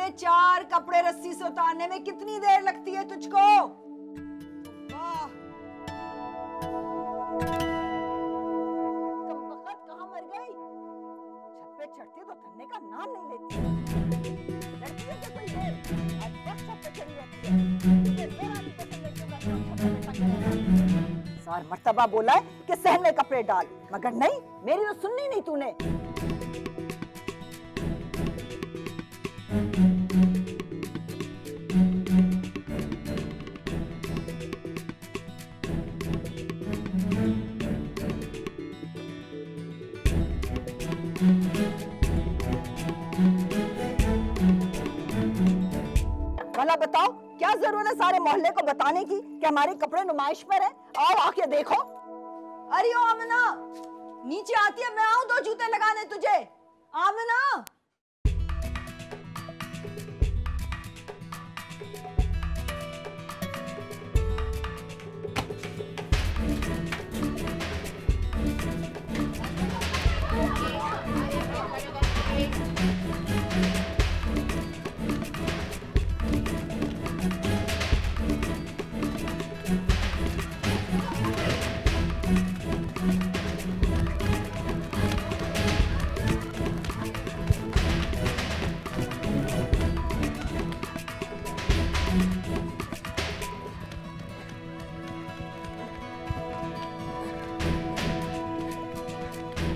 ये 4 कपड़े रस्सी से उतारने में कितनी देर लगती है तुझको? वाह, कहाँ मर गई? छत पे चढ़ती तो थकने का नाम नहीं लेती। लड़की है क्या कोई है? आज बस छत पे चढ़ी रहती है। मुझे जरा भी पसंद नहीं होगा तो छत पे टंगा। सार मर्तबा बोला है कि सहन में कपड़े डाल, मगर नहीं, मेरी तो सुननी नहीं तूने। भला बताओ, क्या जरूरत है सारे मोहल्ले को बताने की कि हमारे कपड़े नुमाइश पर हैं? आओ आके देखो। अरे ओ आमना, नीचे आती है, मैं आऊं 2 जूते लगाने तुझे। आमना,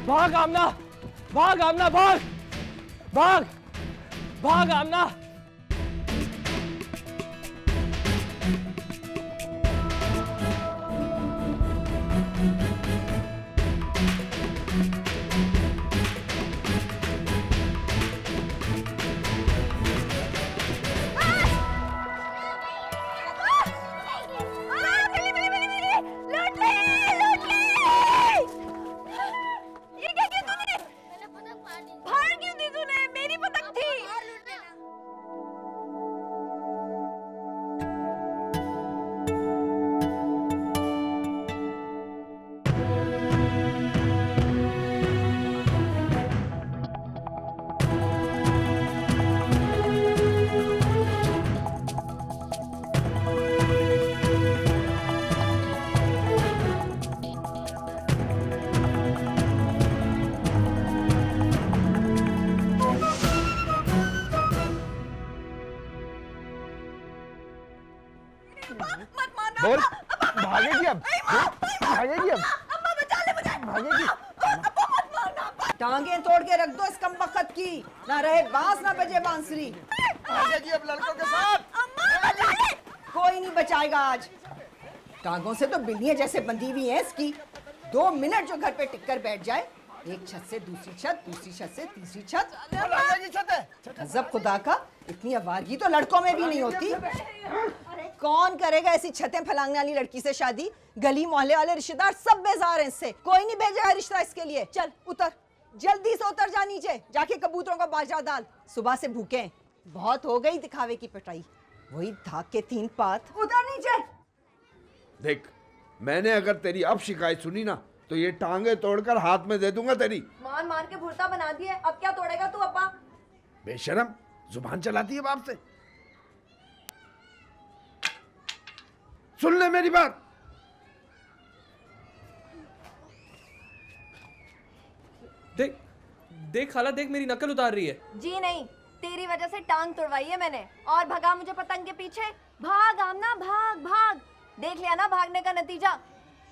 भाग आमना, भाग आमना, भाग भाग भाग आमना। बोल, भागेगी अब, भागेगी अब, अम्मा बचा ले मुझे, भागेगी। अब्बा मत मारना, टांगे तोड़ के रख दो इस कमबख्त की, ना रहे बांस ना बजे बांसुरी। भागेगी अब लड़कों के साथ। अम्मा बचा ले। कोई नहीं बचाएगा आज, टांगों से तो बिल्लियां जैसे बंधी हुई हैं इसकी। 2 मिनट जो घर पे टिक कर बैठ जाए, एक छत से दूसरी छत, दूसरी छत से तीसरी छत। गजब खुदा का, इतनी आवारगी तो लड़कों में भी नहीं होती। कौन करेगा ऐसी छतें फैलाने वाली लड़की से शादी? गली मोहल्ले वाले रिश्तेदार सब बेजार हैं इससे, कोई नहीं भेजेगा रिश्ता इसके लिए। चल उतर, जल्दी से उतर जा नीचे, जाके कबूतरों का बाजरा डाल, सुबह से भूखे हैं। बहुत हो गई दिखावे की पिटाई, वही धाक के 3 पात। उतर नीचे। देख, मैंने अगर तेरी अब शिकायत सुनी ना तो ये टांगे तोड़कर हाथ में दे दूंगा तेरी। मार मार के भुरता बना दिए, अब क्या तोड़ेगा तू अब्बा? बेशरम, जुबान चलाती है बाप से। सुन ले मेरी बात। देख देख खाला, देख मेरी नकल उतार रही है। जी नहीं, तेरी वजह से टांग तोड़वाई है मैंने, और भगा मुझे पतंग के पीछे। भाग आमना, भाग भाग। देख लिया ना भागने का नतीजा,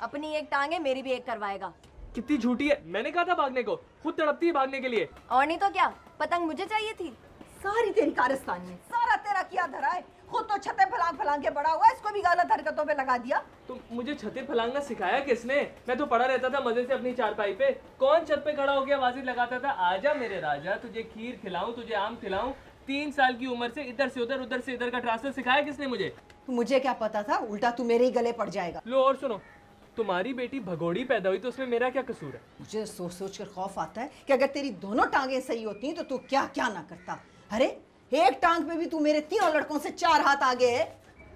अपनी एक टांग है, मेरी भी एक करवाएगा। कितनी झूठी है, मैंने कहा था भागने को, खुद तड़पती है भागने के लिए। और नहीं तो क्या, पतंग मुझे चाहिए थी। सारी तेरी कारस्तानी है, सारा तेरा किया धरा है। खुद तो छतें फलांग फलांग के बड़ा हुआ, इसको भी गलत हरकतों पे लगा दिया। तो मुझे छतें फलांगना सिखाया किसने? मैं तो पड़ा रहता था मजे से अपनी चारपाई पे। कौन छत पे खड़ा होकर आवाज़ें लगाता था, आजा मेरे राजा, तुझे खीर खिलाऊं, तुझे आम खिलाऊं। 3 साल की उम्र से इधर से उधर से इधर का ट्रांसफर सिखाया किसने मुझे? मुझे क्या पता था, उल्टा तू मेरे ही गले पड़ जाएगा। लो और सुनो, तुम्हारी बेटी भगोड़ी पैदा हुई तो उसमें मेरा क्या कसूर है? मुझे सोच सोच कर खौफ आता है कि अगर तेरी दोनों टांगे सही होती तो तू क्या क्या ना करता। अरे एक टांग पे भी तू मेरे 3 लड़कों से 4 हाथ आगे है।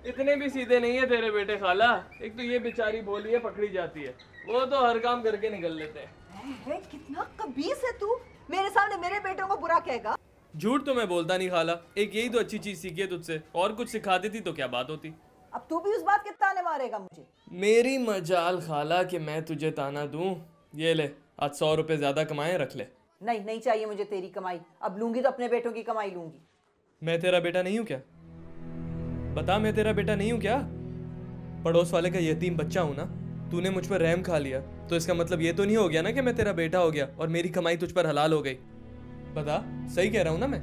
इतने भी सीधे नहीं है तेरे बेटे खाला। एक तो ये बेचारी भोली है, पकड़ी जाती है, वो तो हर काम करके निकल लेते हैं। कितना कबीस है तू, मेरे सामने मेरे बेटों को बुरा कहेगा। झूठ तो मैं बोलता नहीं खाला, एक यही तो अच्छी चीज सीखी है तुझसे, और कुछ सिखा देती तो क्या बात होती। अब तू भी उस बात के ताने मारेगा मुझे? मेरी मजाल खाला कि मैं तुझे ताना दूं। ये ले, आज 100 रुपए ज्यादा कमाए, रख ले। नहीं, नहीं चाहिए मुझे तेरी कमाई। अब लूंगी तो अपने बेटों की कमाई लूंगी। मैं तेरा बेटा नहीं हूं क्या? बता, मैं तेरा बेटा नहीं हूं क्या? पड़ोस वाले का यतीम बच्चा हूं ना। तूने मुझ पर रहम खा लिया तो इसका मतलब ये तो नहीं हो गया ना कि मैं तेरा बेटा हो गया और मेरी कमाई तुझ पर हलाल हो गई। बता, सही कह रहा हूं ना मैं?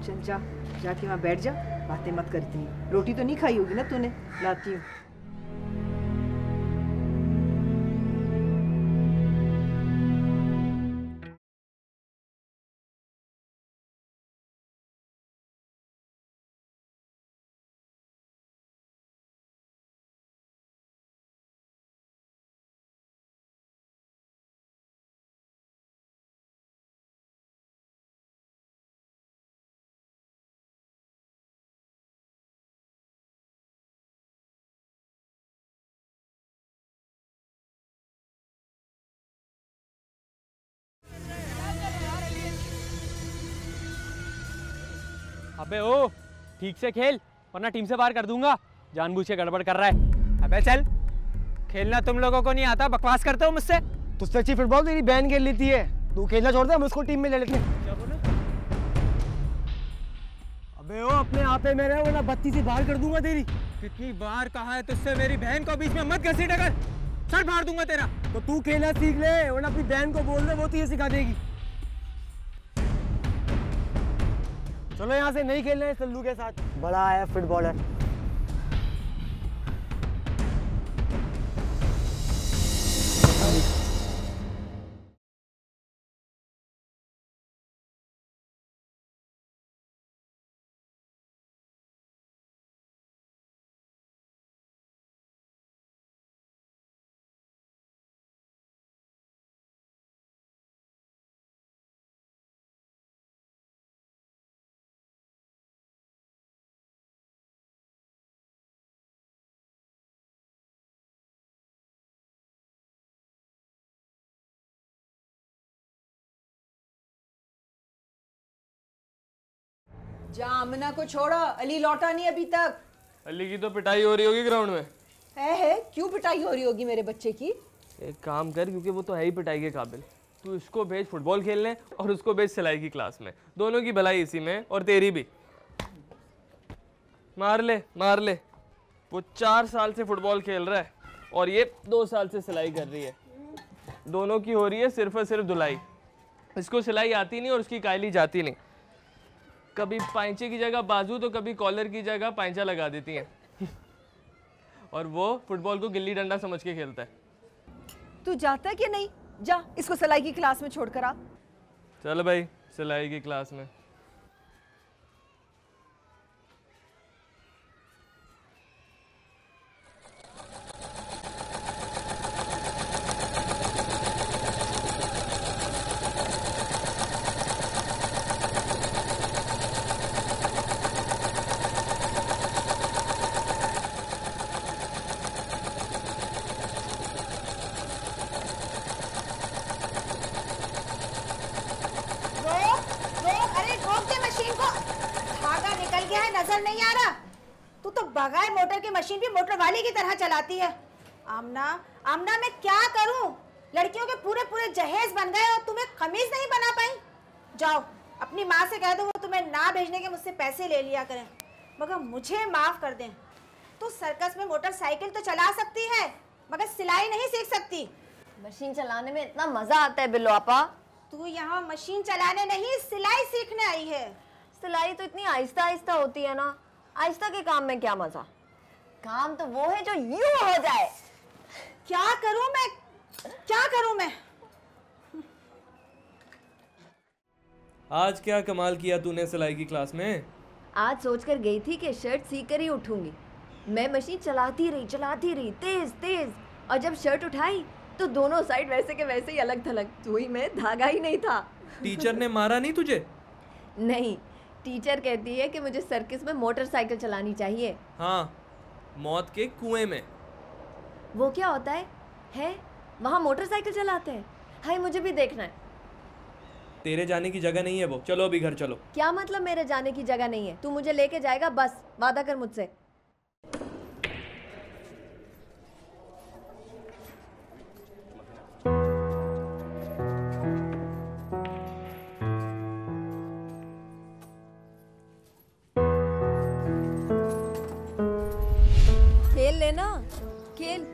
चल जा, जाके वहाँ बैठ जा, बातें मत कर इतनी। रोटी तो नहीं खाई होगी ना तूने? लाती हूँ। अबे ओ, ठीक से खेल वरना टीम से बाहर कर दूंगा। जानबूझ के गड़बड़ कर रहा है। अबे चल, खेलना तुम लोगों को नहीं आता, बकवास करते हो मुझसे। तुझसे अच्छी फुटबॉल तेरी बहन खेल लेती है। तू खेलना छोड़ दे, हम उसको टीम में ले लेते हैं। अबे ओ, अपने आप में रहे वरना बत्ती से बाहर कर दूंगा तेरी। कितनी बार कहा है तुझसे मेरी बहन को बीच में मत घसीट, अगर सर फाड़ दूंगा तेरा। तो तू खेलना सीख ले वरना अपनी बहन को बोल दे, वो तुझे सिखा देगी। चलो यहाँ से नहीं खेलना है सल्लू के साथ, बड़ा है फुटबॉलर। जा, आमना को छोड़ो, अली लौटा नहीं अभी तक। अली की तो पिटाई हो रही होगी ग्राउंड में। है क्यों पिटाई हो रही होगी मेरे बच्चे की? एक काम कर, क्योंकि वो तो है ही पिटाई के काबिल, तू इसको भेज फुटबॉल खेलने और उसको भेज सिलाई की क्लास में। दोनों की भलाई इसी में, और तेरी भी। मार ले मार ले। वो 4 साल से फुटबॉल खेल रहा है और ये 2 साल से सिलाई कर रही है। दोनों की हो रही है सिर्फ और सिर्फ धुलाई। इसको सिलाई आती नहीं और उसकी कायली जाती नहीं। कभी पाइंचे की जगह बाजू तो कभी कॉलर की जगह पाइंचा लगा देती हैं। और वो फुटबॉल को गिल्ली डंडा समझ के खेलता है। तू जाता है कि नहीं? जा, इसको सिलाई की क्लास में छोड़कर आ। चल भाई, सिलाई की क्लास में। नजर नहीं आ रहा? तू तो बगैर मोटर की मशीन भी मोटर वाली की तरह चलाती है। आमना, आमना मैं क्या करूं? लड़कियों के पूरे पूरे जहेज बन गए और तुम्हें खमीज नहीं बना पाई। जाओ अपनी माँ से कह दो वो तुम्हें ना भेजने के मुझसे पैसे ले लिया करें, मगर मुझे माफ कर दें। तू सर्कस में मोटरसाइकिल तो चला सकती है मगर सिलाई नहीं सीख सकती। मशीन चलाने में इतना मजा आता है बिल्लो आपा। तू यहाँ मशीन चलाने नहीं सिलाई सीखने आई है। सिलाई तो इतनी आहिस्ता आहिस्ता होती है ना, आहिस्ता के काम में क्या मजा। काम तो वो है जो यूं हो जाए। क्या करूं मैं, क्या करूं मैं? आज क्या कमाल किया तूने सिलाई की क्लास में? आज सोचकर गई थी कि शर्ट सी कर ही उठूंगी। मैं मशीन चलाती रही तेज तेज, और जब शर्ट उठाई तो दोनों साइड वैसे के वैसे ही अलग थलग। सुई में धागा ही नहीं था। टीचर ने मारा नहीं तुझे? नहीं, टीचर कहती है कि मुझे सर्कस में मोटरसाइकिल चलानी चाहिए। हाँ, मौत के कुएं में। वो क्या होता है? वहाँ मोटरसाइकिल चलाते हैं? हाय, मुझे भी देखना है। तेरे जाने की जगह नहीं है वो, चलो अभी घर चलो। क्या मतलब मेरे जाने की जगह नहीं है? तू मुझे लेके जाएगा बस, वादा कर मुझसे। खेल लेना, खेल।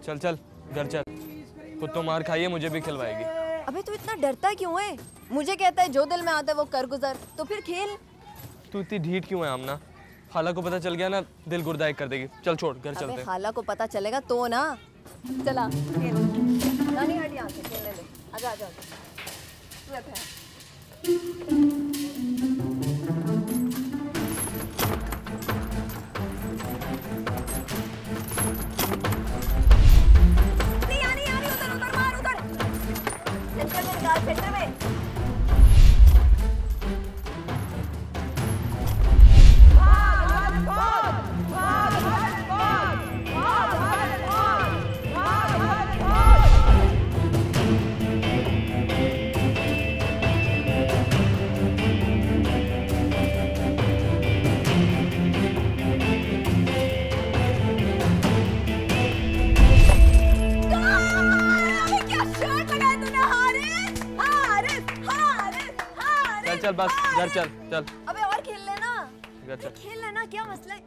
चल चल घर चल, खुद तो मार खाई है, मुझे भी खिलवाएगी। अबे तू इतना डरता क्यों है? मुझे कहता है जो दिल में आता है वो कर गुजर, तो फिर खेल। तू इतनी ढीठ क्यों है आमना? खाला को पता चल गया ना, दिल गुर्दा एक कर देगी। चल छोड़, घर चलते हैं। खाला को पता चलेगा तो ना। चला खेल। नानी हट यहाँ से, खेलने ले। आजा आजा तू बैठ। सेंटर में चल बस घर चल चल। अबे और खेल लेना, घर चल। खेल लेना, क्या मसला है?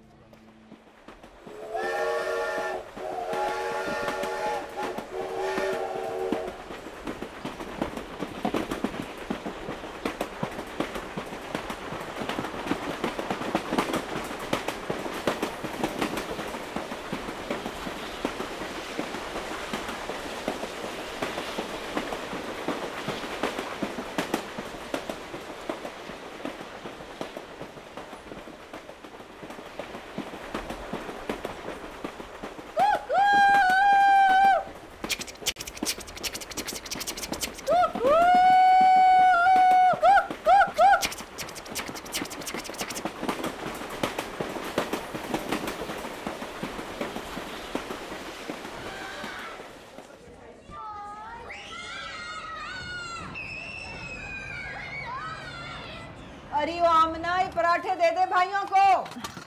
अरे वो आमना, ये पराठे दे दे भाइयों को।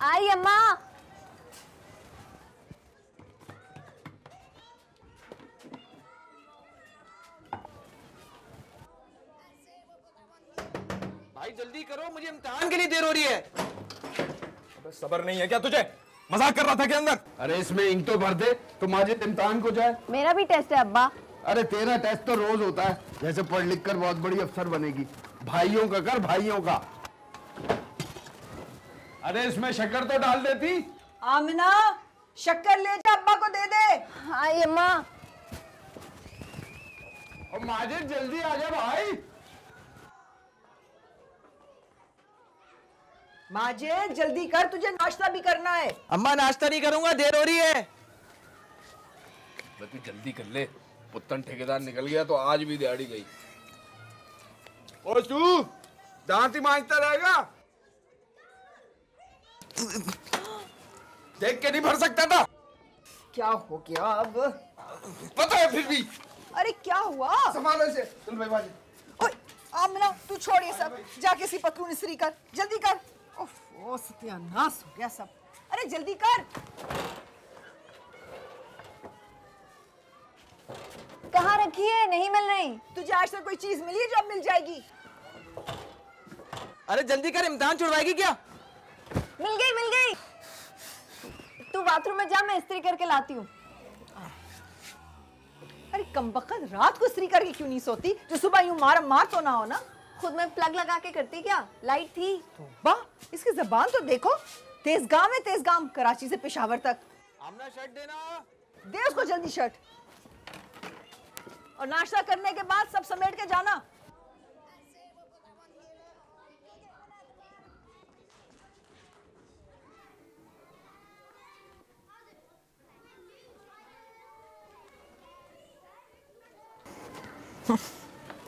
आई अम्मा। भाई जल्दी करो, मुझे इम्तिहान के लिए देर हो रही है। अबे सब्र नहीं है क्या तुझे? मजाक कर रहा था क्या अंदर? अरे इसमें इंक तो भर दे तो माजिद इम्तिहान को जाए। मेरा भी टेस्ट है अब्बा। अरे तेरा टेस्ट तो रोज होता है, जैसे पढ़ लिख कर बहुत बड़ी अफसर बनेगी। भाइयों का कर, भाइयों का। अरे इसमें शक्कर तो डाल देती। आमना, शक्कर ले जा, अब्बा को दे दे। आई अम्मा। और माजिद जल्दी आ जा भाई। माजिद जल्दी कर, तुझे नाश्ता भी करना है। अम्मा नाश्ता नहीं करूंगा, देर हो रही है। तू जल्दी कर ले, पुत्तन ठेकेदार निकल गया तो आज भी दिहाड़ी गई। और तू दांत ही मांजता रहेगा? देख के नहीं भर सकता था? क्या हो गया अब? पता है फिर भी। अरे क्या हुआ? संभालो इसे। चल भाई बाजी। ओए आमना, तू छोड़ ये सब, जाके सी पतलून इस्त्री कर, जल्दी कर। ओह सत्यानाश हो गया सब। अरे जल्दी कर। कहाँ रखी है? नहीं मिल रही। तुझे आज तक कोई चीज मिली है जो अब मिल जाएगी? अरे जल्दी कर, इम्तिहान छुड़वाएगी क्या? मिल गई मिल गई। तू बाथरूम में जा, मैं इस्त्री करके लाती हूँ। अरे कमबख्त, रात को इस्त्री करके क्यों नहीं सोती? जो सुबह यूं मार तो ना हो ना। खुद में प्लग लगा के करती क्या? लाइट थी। वाह, इसकी जबान तो देखो। तेजगाम है तेजगाम, कराची से पेशावर तक। आमना शर्ट देना। दे उसको जल्दी शर्ट। और नाश्ता करने के बाद सब समेट के जाना।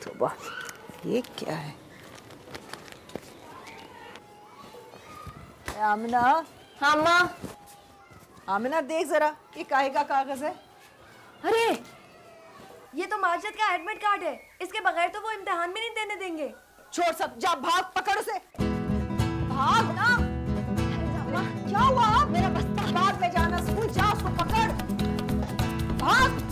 तो बात ये क्या है? आमिना। हाँ माँ। आमिना देख जरा, ये काहे का कागज है? अरे ये तो माजिद का एडमिट कार्ड है। इसके बगैर तो वो इम्तिहान भी नहीं देने देंगे। छोड़ सब, जा भाग, पकड़ उसे, भाग ना। क्या हुआ? मेरा बस्ता बाद में जाना, स्कूल जा, उसको पकड़, भाग।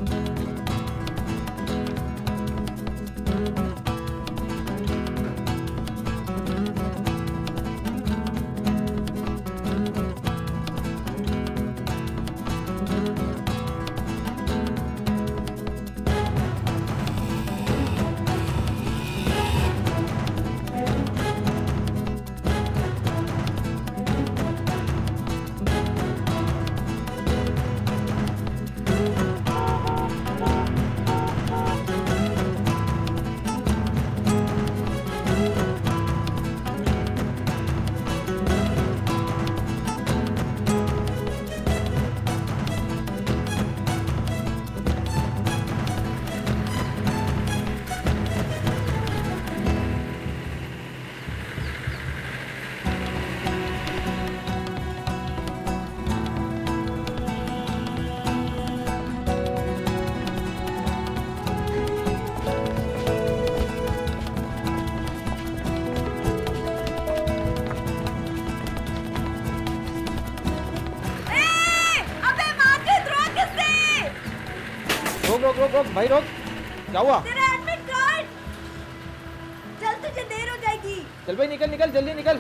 रोक रोक रोक भाई रोक, क्या हुआ? तेरा एडमिट कार्ड, चल तुझे देर हो जाएगी। चल भाई निकल निकल, जल्दी निकल।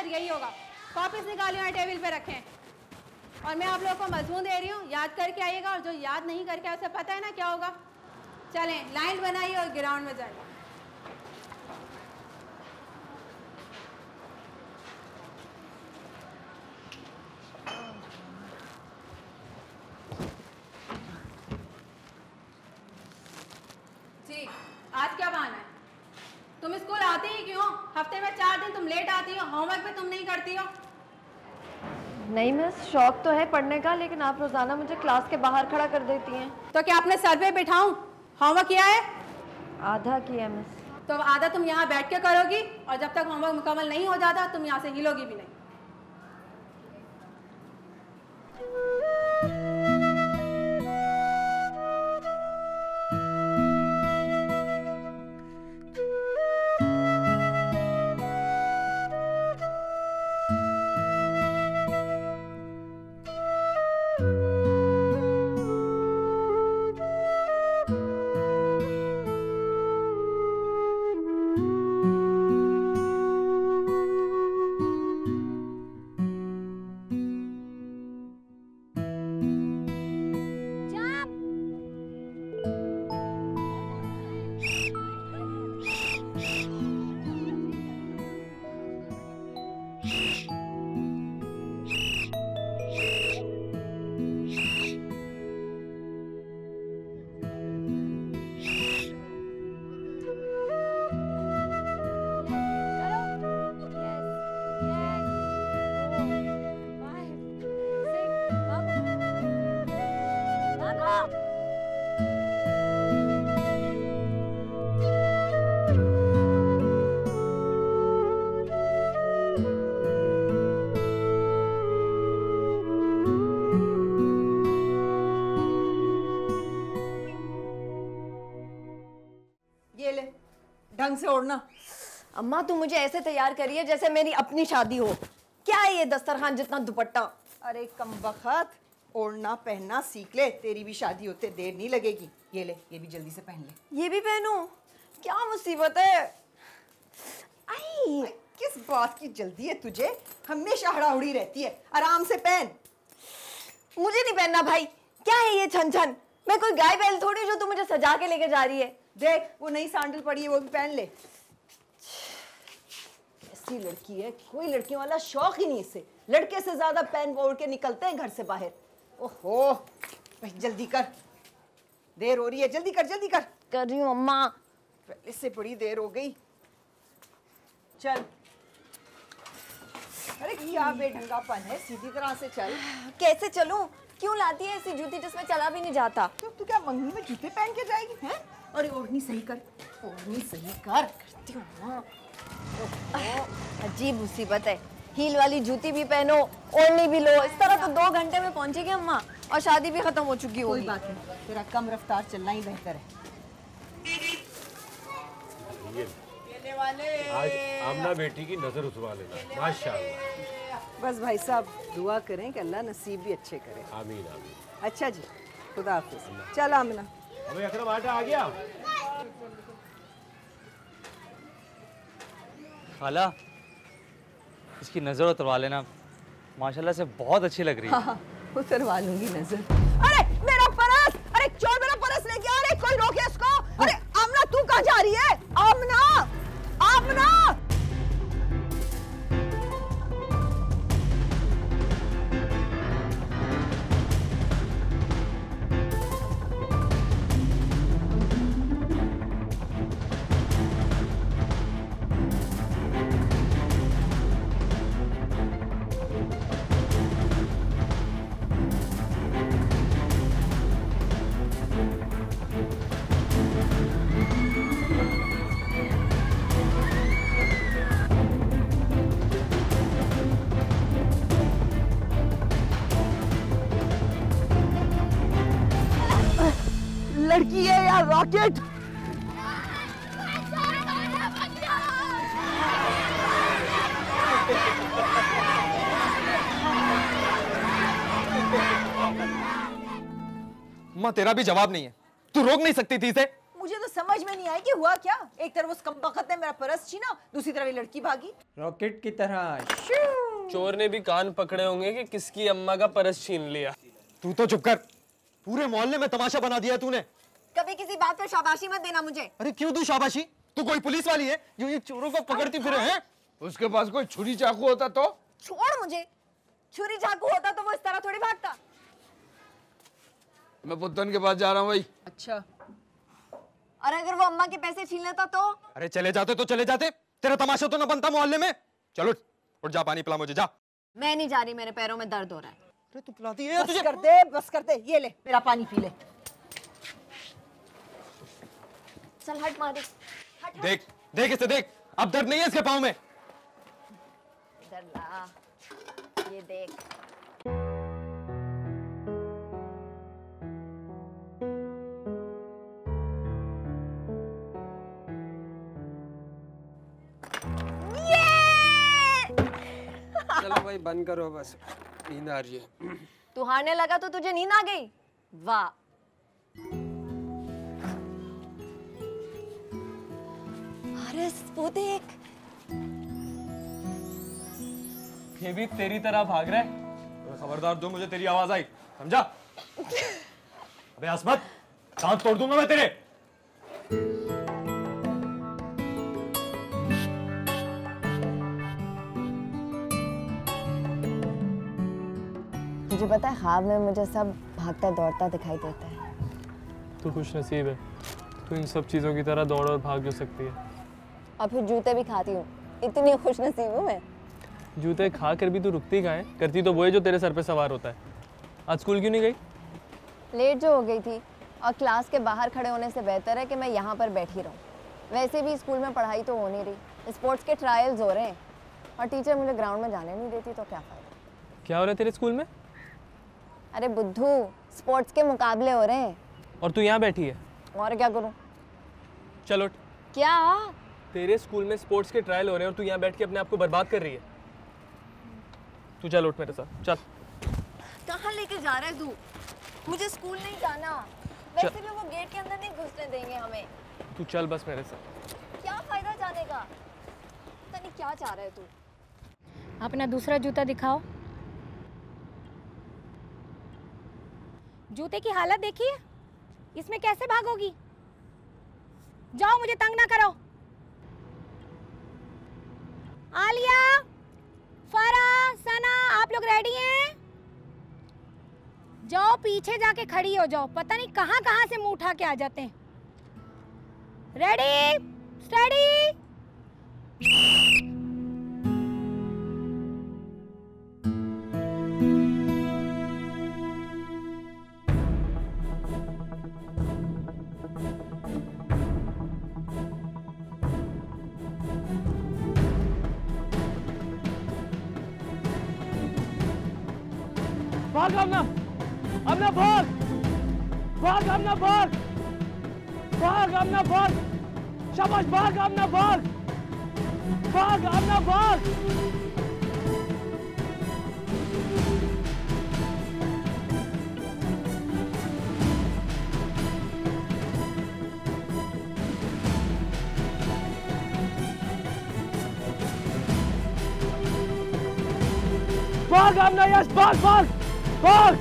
यही होगा। कॉपीज निकालिए और टेबल पे रखें और मैं आप लोगों को मजमून दे रही हूँ, याद करके आइएगा और जो याद नहीं करके आए उसे पता है ना क्या होगा। चलें, लाइन बनाइए और ग्राउंड में जाइए। जी, आज क्या बहाना है? तुम स्कूल आती ही क्यों? हफ्ते में 4 दिन तुम लेट आती हो, होमवर्क भी तुम नहीं करती हो। नहीं मिस, शौक तो है पढ़ने का, लेकिन आप रोजाना मुझे क्लास के बाहर खड़ा कर देती हैं। तो क्या आपने सर पे बिठाऊं? होमवर्क किया है? आधा किया मिस। तो आधा तुम यहाँ बैठ के करोगी और जब तक होमवर्क मुकम्मल नहीं हो जाता तुम यहाँ से हिलोगी भी नहीं। ढंग से ओढ़ना। अम्मा तू मुझे ऐसे तैयार करी है जैसे मेरी अपनी शादी हो। क्या है ये दस्तरखान जितना दुपट्टा? अरे कमबख्त, ओढ़ना पहनना सीख ले, तेरी भी शादी होते देर नहीं लगेगी। ये ले, ये भी जल्दी से पहन ले। ये भी पहनूं? क्या मुसीबत है। आई, किस बात की जल्दी है तुझे? हमेशा हड़ाहुड़ी रहती है, आराम से पहन। मुझे नहीं पहनना भाई। क्या है ये छन छन? मैं कोई गाय बैल थोड़ी जो तू मुझे सजा के लेके जा रही है। देख वो नई सैंडल पड़ी है, वो भी पहन ले। कैसी लड़की है, कोई लड़कियों वाला शौक ही नहीं इसे। लड़के से ज्यादा पैन ओढ़ के निकलते हैं घर से बाहर। ओहो भाई जल्दी कर, देर हो रही है, जल्दी कर जल्दी कर। कर रही हूँ अम्मा। पहले से बड़ी देर हो गई। चल। अरे क्या बेढंगापन है, सीधी तरह से चल। कैसे चलूं? क्यों लाती है ऐसी जूती जिसमें चला भी नहीं जाता? तू क्या मंगनी में जूते पहन के जाएगी हैं? अरे ओढ़नी सही कर, ओढ़नी सही कर। करती हूँ माँ। अजीब मुसीबत है, हील वाली जूती भी पहनो, ओढ़नी भी लो। इस तरह तो 2 घंटे में पहुंचेगी अम्मा और शादी भी खत्म हो चुकी होगी। कोई बात नहीं, तेरा कम रफ्तार चलना ही बेहतर है। आज आमना बेटी की नजर उठवा लेना, माशाअल्लाह। बस भाई साहब दुआ करें कि अल्लाह नसीब भी अच्छे करे। आमीन आमीन। अच्छा जी, खुदा हाफिज। चल आमना। अबे अकरम आटा आ गया। खाला, इसकी नज़र उतरवा लेना, माशाल्लाह से बहुत अच्छी लग रही है। हाँ, उतरवा लूंगी नजर। अरे मेरा पर्स! अरे चोर मेरा पर्स ले गया। अरे कोई रोके इसको। अरे आमना तू कहाँ जा रही है? आमना, आमना! लड़की है या रॉकेट? माँ तेरा भी जवाब नहीं है, तू रोक नहीं सकती थी इसे? मुझे तो समझ में नहीं आई कि हुआ क्या। एक तरफ उस कमबख्त ने मेरा पर्स छीना, दूसरी तरफ ये लड़की भागी। रॉकेट की तरह। चोर ने भी कान पकड़े होंगे कि किसकी अम्मा का पर्स छीन लिया। तू तो चुप कर, पूरे मोहल्ले में तमाशा बना दिया तूने। कभी किसी बात पर शाबाशी मत देना मुझे। अरे क्यों दूं शाबाशी? तू कोई पुलिस वाली है जो ये चोरों को पकड़ती फिरे हैं? उसके पास कोई छुरी चाकू होता तो? छोड़ मुझे, छुरी चाकू होता तो वो इस तरह थोड़ी भागता। मैं पुत्तन के पास जा रहा हूँ भाई। अच्छा, और अगर वो अम्मा के पैसे छीन लेता तो? अरे चले जाते तो चले जाते, तेरा तमाशा तो न बनता मोहल्ले में। चलो उठ जा, पानी पिला मुझे, जा। मैं नहीं जा रही, मेरे पैरों में दर्द हो रहा है। अरे तू पिलाती है तुझे? बस कर दे, ये ले मेरा पानी पी ले। चल हट मारे। देख देख इसे, देख अब दर्द नहीं है इसके पाँव में। इधर ला, ये देख। चलो भाई बंद करो, बस नींद आ रही है। तू हारने लगा तो तुझे नींद आ गई? वाह। अरे वो देख, ये भी तेरी तरह भाग रहा है। खबरदार जो मुझे तेरी आवाज आई, समझा? अबे असमत, दांत तोड़ दूंगा मैं तेरे। तुझे पता है ख्वाब में मुझे सब भागता दौड़ता दिखाई देता है। तू खुश नसीब है, तू इन सब चीज़ों की तरह दौड़ और भाग जो सकती है। और फिर जूते भी खाती हूँ, इतनी खुश नसीब हूँ मैं। जूते खा कर भी तू रुकती कहाँ है? करती तो वो है जो तेरे सर पे सवार होता है। आज स्कूल क्यों नहीं गई? लेट जो हो गई थी, और क्लास के बाहर खड़े होने से बेहतर है कि मैं यहाँ पर बैठी रहूँ। वैसे भी स्कूल में पढ़ाई तो हो नहीं रही, स्पोर्ट्स के ट्रायल्स हो रहे हैं और टीचर मुझे ग्राउंड में जाने नहीं देती, तो क्या फ़ायदा। क्या हो रहा है तेरे स्कूल में? अरे बुद्धू, स्पोर्ट्स के मुकाबले हो रहे हैं। और तू यहाँ बैठी है? और क्या करूँ? चलो। क्या? तेरे स्कूल में स्पोर्ट्स के ट्रायल हो रहे हैं और तू यहाँ बैठ के अपने आप को बर्बाद कर रही है। तू चल उठ मेरे साथ, चल। कहाँ लेके जा रहा है तू? मुझे स्कूल नहीं जाना। वैसे भी वो गेट के अंदर नहीं घुसने देंगे हमें। तू चल बस मेरे साथ। क्या फायदा जाने का? पता नहीं क्या चाह रहा है तू। अपना दूसरा जूता दिखाओ। जूते की हालत देखिए, इसमें कैसे भागोगी? जाओ, मुझे तंग ना करो। आलिया, फरा, सना, आप लोग रेडी हैं? जाओ पीछे जाके खड़ी हो जाओ, पता नहीं कहाँ कहाँ से मुंह उठा के आ जाते हैं। Ready, study. भाग आमना, आमना भाग, भाग आमना भाग, भाग आमना भाग, शाबाश भाग आमना भाग, भाग आमना भाग। भाग आमना, यस भाग भाग भाग।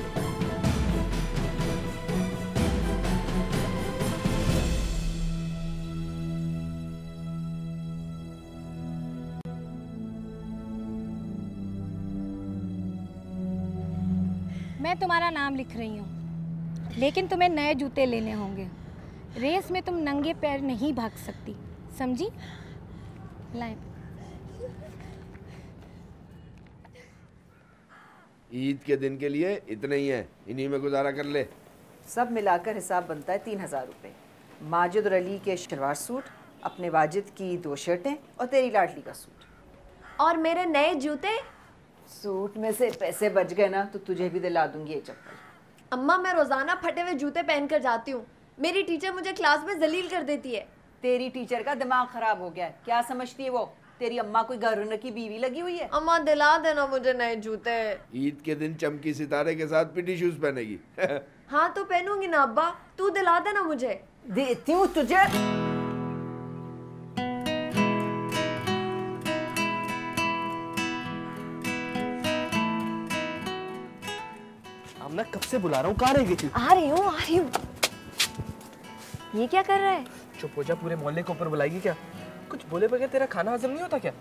मैं तुम्हारा नाम लिख रही हूँ, लेकिन तुम्हें नए जूते लेने होंगे। रेस में तुम नंगे पैर नहीं भाग सकती, समझी? लाए। ईद के दिन के लिए इतने ही है, इन्हीं में गुजारा कर ले। सब मिलाकर हिसाब बनता है 3000 रुपये। माजिद और अली के शलवार सूट, अपने वाजिद की 2 शर्टें और तेरी लाडली का सूट। और मेरे नए जूते। सूट में से पैसे बच गए ना तो तुझे भी दिला दूंगी ये चप्पल। अम्मा मैं रोजाना फटे हुए जूते पहनकर जाती हूँ, मेरी टीचर मुझे क्लास में जलील कर देती है। तेरी टीचर का दिमाग खराब हो गया है, क्या समझती है वो? तेरी अम्मा कोई घरौंदे की बीवी लगी हुई है? अम्मा दिला देना मुझे नए जूते। ईद के दिन चमकी सितारे के साथ पिटी शूज पहनेगी। हाँ तो पहनूंगी ना अब्बा, तू दिला देना मुझे। देती हूँ तुझे। आमना कब से बुला रहा हूँ, कहाँ रह गई थी? आ रही हूँ, आ रही हूँ। ये क्या कर रहा है? चुप हो जा, पूरे मोहल्ले को ऊपर बुलाएगी क्या? कुछ बोले बगैर तेरा खाना हजम नहीं होता क्या?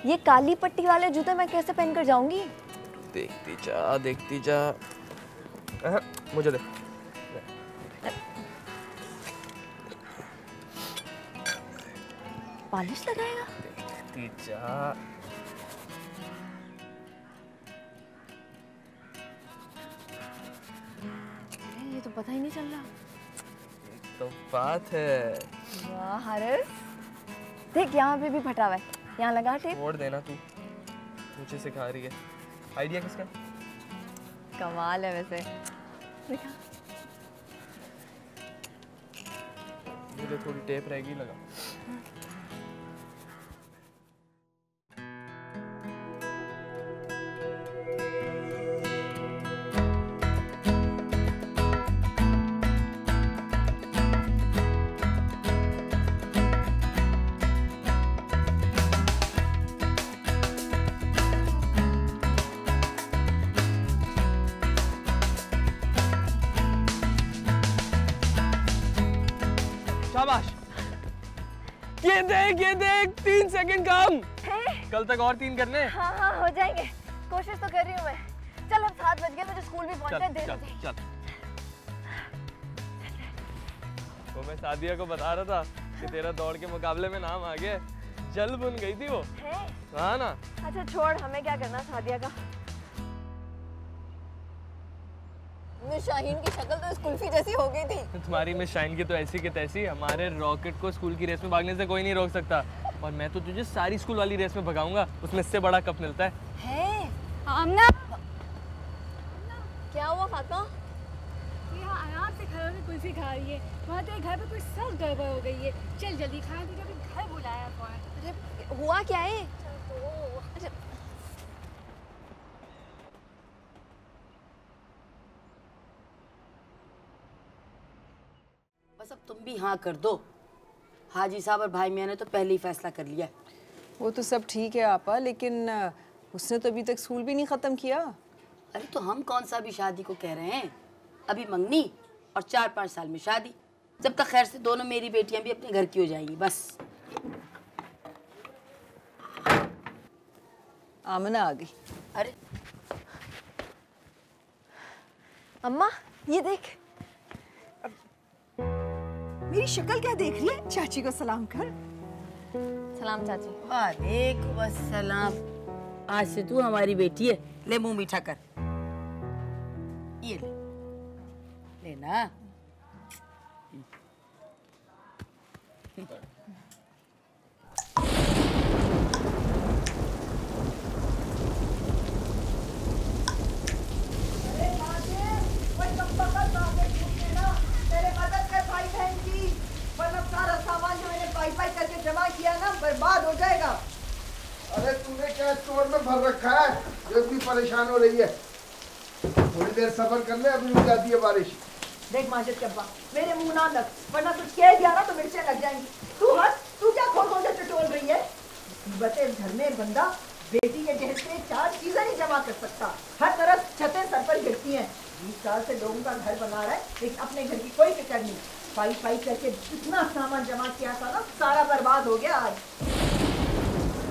ये काली पट्टी वाले जूते मैं कैसे पहनकर जाऊंगी? देखती जा, देखती जा। मुझे दे। पॉलिश लगाएगा? देखती जा। ये तो पता ही नहीं चल रहा। तो बात है। वाह हारिस, देख यहाँ पे भी फटा हुआ है, यहाँ लगा टेप। छोड़ देना तू, मुझे सिखा रही है। आइडिया किसका? कमाल है वैसे। देखा? मुझे थोड़ी टेप रहेगी, लगा। शाबाश। ये देख 3 सेकंड कम। कल तक और 3 करने। हाँ हाँ हो जाएंगे, कोशिश तो कर रही हूँ मैं। चल अब 7 बज गए, मुझे स्कूल भी पहुंचना है, देर हो गई। चल। तो मैं सादिया को बता रहा था कि तेरा दौड़ के मुकाबले में नाम आ गया। जल बुन गई थी वो। हाँ ना। अच्छा छोड़, हमें क्या करना सादिया का। मिस शाहीन की शक्ल तो कुल्फी जैसी हो गई थी। तुम्हारी मिस शाहीन की तो ऐसी की तैसी। हमारे रॉकेट को स्कूल की रेस में भागने से कोई नहीं रोक सकता। और मैं तो तुझे सारी स्कूल वाली रेस में भगाऊंगा, उसमें इससे बड़ा कप मिलता है। आमना, क्या हुआ फातिमा? यहाँ आराम से खड़े होकर कुल्फी खा रही है, वहाँ तेरे घर पे कुछ सब गड़बड़ हो गई है। चल जल्दी खा, तुझे अभी घर बुलाया कौन? अरे हुआ क्या है? अच्छा बस अब तुम भी हाँ कर दो। हाजी साहब और भाई मियाँ ने तो पहले ही फैसला कर लिया। वो तो सब ठीक है आपा, लेकिन उसने तो अभी तक स्कूल भी नहीं ख़त्म किया। अरे तो हम कौन सा अभी शादी को कह रहे हैं, अभी मंगनी और 4-5 साल में शादी। जब तक खैर से दोनों मेरी बेटियां भी अपने घर की हो जाएंगी बस। आमना आ गई। अरे अम्मा ये देख। मेरी शक्ल क्या देख रही है? चाची को सलाम कर। सलाम चाची। वालेकुम अस्सलाम। आज से तू हमारी बेटी है। ले मुंह मीठा कर। ये ले लेना। जमा किया ना बर्बाद हो जाएगा। अरे तूने क्या स्टोर में भर रखा है जो इतनी परेशान हो रही है? थोड़ी देर सफर कर ले, अभी रुक जाती है बारिश। देख माजिद के अब्बा, मेरे मुंह ना लग, वरना कुछ कह दिया ना तो मिर्चें लग जाएंगी। तू हंस, तू क्या खोल से टटोल रही है? बते घर में बंदा बेटी के जहज से 4 चीजें नहीं जमा कर सकता। हर तरफ छतें सर पर गिरती हैं। 20 साल से लोगों का घर बना रहा है, लेकिन अपने घर की कोई फिक्र नहीं। पाई पाई करके जितना सामान जमा किया था ना, सारा बर्बाद हो गया आज।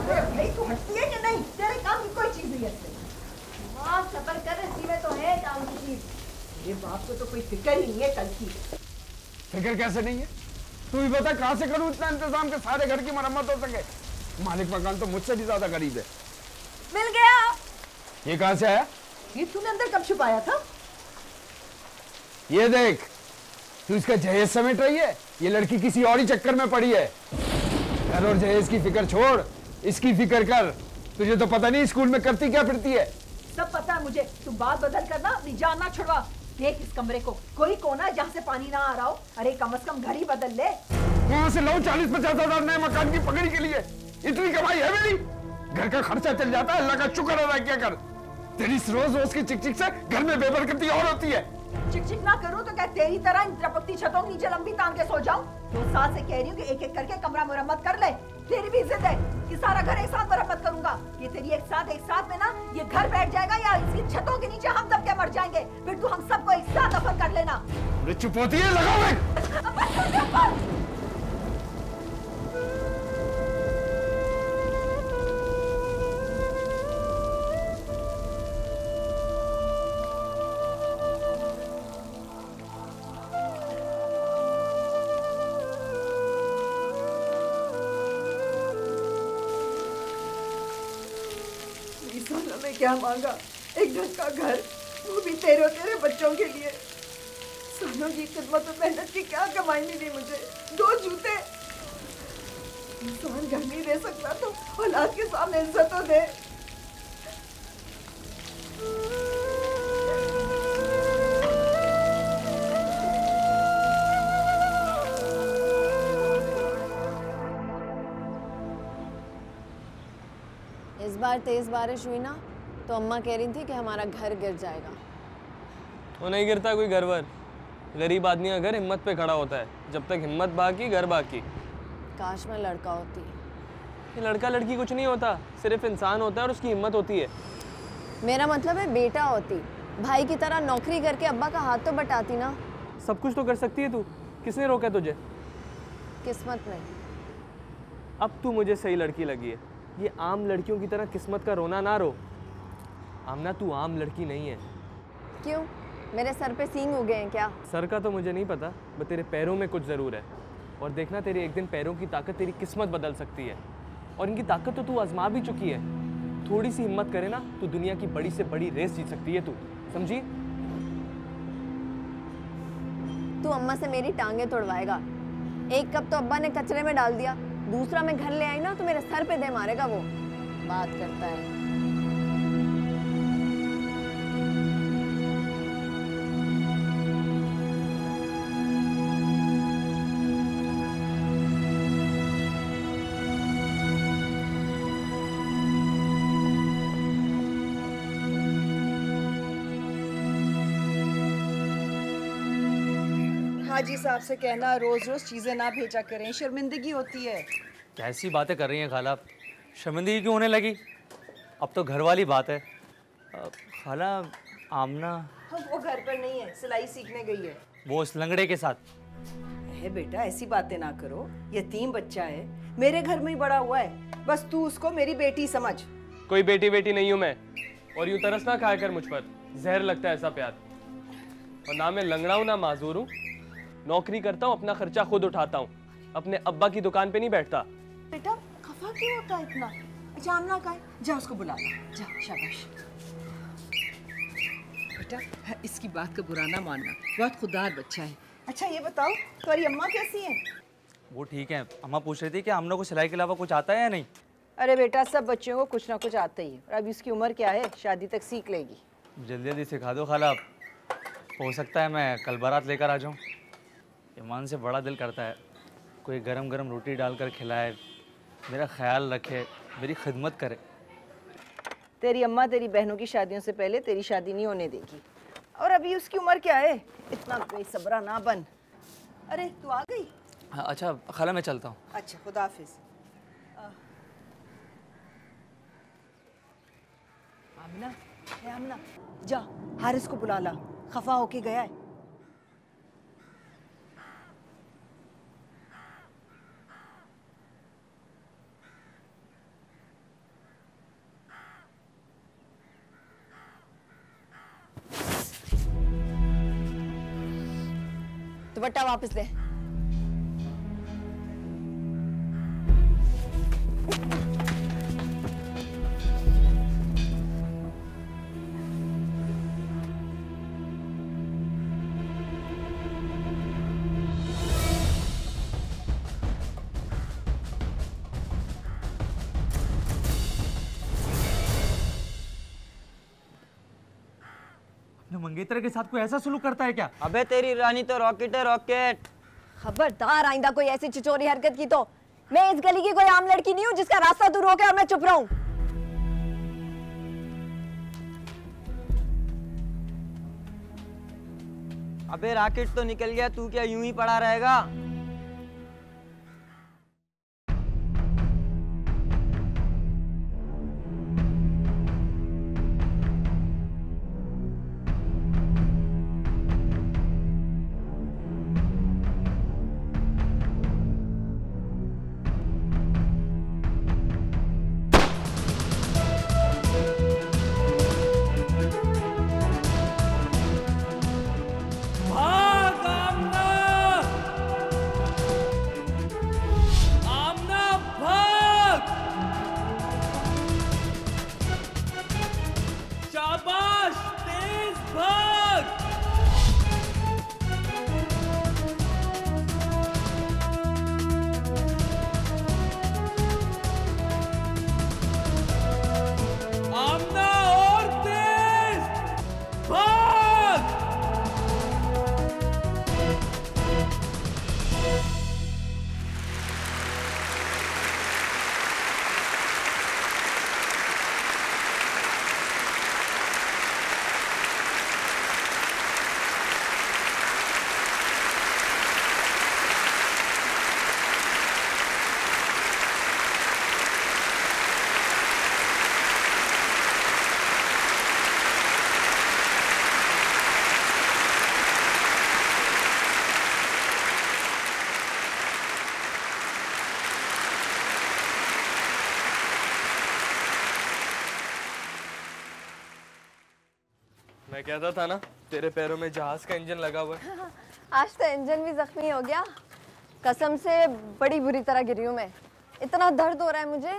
अरे भाई तू हटती है कि नहीं? तेरे काम की कोई चीज नहीं है। वहाँ सफर कर इसी में तो है काम की चीज। ये बाप को तो कोई फिक्र ही नहीं है कल की। फिक्र कैसे नहीं है? तू ही बता कहाँ से करूँ इतना इंतजाम के सारे घर की मरम्मत हो सके? मालिक मकान तो मुझसे भी ज्यादा गरीब है। मिल गया। ये कहाँ से आया? ये तूने अंदर कब छुपाया था? ये देख, तू इसका जहेज समेट रही है। ये लड़की किसी और ही चक्कर में पड़ी है। घर और जहेज की फिक्र छोड़, इसकी फिक्र कर। तुझे तो पता नहीं स्कूल में करती क्या फिरती है। सब पता है मुझे। तू बात बदल करना, अपनी जान ना छुड़वा। देख इस कमरे को, कोई कोना जहाँ से पानी ना आ रहा हो। अरे कम से कम घर ही बदल ले। वहाँ से लो 40-50 हजार नए मकान की पकड़ी के लिए। इतनी कमाई है मेरी, घर का खर्चा चल जाता है। अल्लाह का शुक्र अदा किया कर। तेरी रोज रोज की चिक चिक से घर में बेबरकती और होती है। चिक चिक ना करूं तो क्या तेरी तरह इन टपकती छतों के नीचे लंबी तान के सो जाऊं? 2 साल से कह रही हूँ कि एक एक करके कमरा मरम्मत कर ले। तेरी भी इज्जत है कि सारा घर एक साथ मरम्मत करूंगा। ये तेरी एक साथ में ना ये घर बैठ जाएगा या इसकी छतों के नीचे हम दब के मर जाएंगे। फिर तू हम सबको एक साथ दफन कर लेना। चुप होती है, लगाओ। क्या मांगा? एक ढंग का घर, वो भी तेरे और तेरे बच्चों के लिए। सालों की खिदमत और मेहनत की क्या कमाई मिली मुझे? 2 जूते। इंसान घर नहीं दे सकता तो औलाद के सामने इज्जत तो दे। इस बार तेज बारिश हुई ना तो अम्मा कह रही थी कि हमारा घर गिर जाएगा। वो नहीं गिरता कोई घर वर। गरीब आदमी का घर हिम्मत पे खड़ा होता है। जब तक हिम्मत बाकी घर बाकी। काश मैं लड़का होती। ये लड़का लड़की कुछ नहीं होता, सिर्फ इंसान होता है और उसकी हिम्मत होती है। मेरा मतलब है बेटा होती, भाई की तरह नौकरी करके अब्बा का हाथ तो बटाती ना। सब कुछ तो कर सकती है तू, किसने रोका तुझे? किस्मत ने। अब तू मुझे सही लड़की लगी है। ये आम लड़कियों की तरह किस्मत का रोना ना रो। आमना तू आम लड़की नहीं है। क्यों? मेरे सर पे सींग उगे हैं क्या? सर का तो मुझे नहीं पता, बस तेरे पैरों में कुछ ज़रूर है। और देखना तेरे एक दिन पैरों की ताकत तेरी किस्मत बदल सकती है। और इनकी ताकत तो तू आजमा भी चुकी है। थोड़ी सी हिम्मत करे ना तो दुनिया की बड़ी से बड़ी रेस जीत सकती है तू, समझी? तू अम्मा से मेरी टांगे तोड़वाएगा। एक कप तो अब्बा ने कचरे में डाल दिया, दूसरा मैं घर ले आई ना तो मेरे सर पे दे मारेगा वो। बात करता है। हाजी साहब से कहना रोज रोज चीजें ना भेजा करें, शर्मिंदगी होती है। कैसी बातें कर रही हैं खाला? शर्मिंदगी क्यों होने लगी? अब तो घर वाली बात है। खाला आमना वो घर पर नहीं है, सिलाई सीखने गई है। वो उस लंगड़े के साथ। बेटा ऐसी बातें ना करो, यतीम बच्चा है, मेरे घर में ही बड़ा हुआ है। बस तू उसको मेरी बेटी समझ। कोई बेटी बेटी नहीं हूं मैं, और यूं तरस ना खाया कर मुझ पर, जहर लगता है ऐसा प्यार। और ना मैं लंगड़ा हूं ना माजूर हूं, नौकरी करता हूं, अपना खर्चा खुद उठाता हूं, अपने अब्बा की दुकान पे नहीं बैठता। बेटा खफा क्यों होता है इतना? अच्छा आमना का है, जा उसको बुला ला, जा शाबाश। बेटा इसकी बात का बुरा ना मानना, बहुत खुददार बच्चा है। अच्छा ये बताओ तुम्हारी अम्मा कैसी है? वो ठीक है। अम्मा पूछ रही थी कि आमना को सिलाई के अलावा कुछ आता है या नहीं। अरे बेटा सब बच्चों को कुछ ना कुछ आता ही है, और अभी उसकी उम्र क्या है, शादी तक सीख लेगी। जल्दी जल्दी सिखा दो खाला। हो सकता है मैं कल बारात लेकर आ जाऊँ। ईमान से बड़ा दिल करता है कोई गरम गरम रोटी डालकर खिलाए, मेरा ख्याल रखे, मेरी खिदमत करे। तेरी अम्मा तेरी बहनों की शादियों से पहले तेरी शादी नहीं होने देगी, और अभी उसकी उम्र क्या है, इतना बेसब्रा ना बन। अरे तू आ गई? हाँ, अच्छा खाला मैं चलता हूँ। अच्छा खुदा हाफिज। आमना, ए आमना, जा हारिस को बुला ला, खफा होके गया है। दुपट्टा वापस दे। मंगेतर के साथ कोई ऐसा सुलूक करता है क्या? अबे तेरी रानी तो रॉकेट है, रॉकेट। खबरदार आइंदा कोई ऐसी चिचोरी हरकत की तो मैं इस गली की कोई आम लड़की नहीं हूँ जिसका रास्ता दूर हो गया और मैं चुप रहूं। अबे रॉकेट तो निकल गया, तू क्या यूं ही पड़ा रहेगा? मैं कहता था ना तेरे पैरों में जहाज का इंजन लगा हुआ है। आज तो इंजन भी जख्मी हो गया, कसम से बड़ी बुरी तरह गिरी हूँ मैं, इतना दर्द हो रहा है मुझे।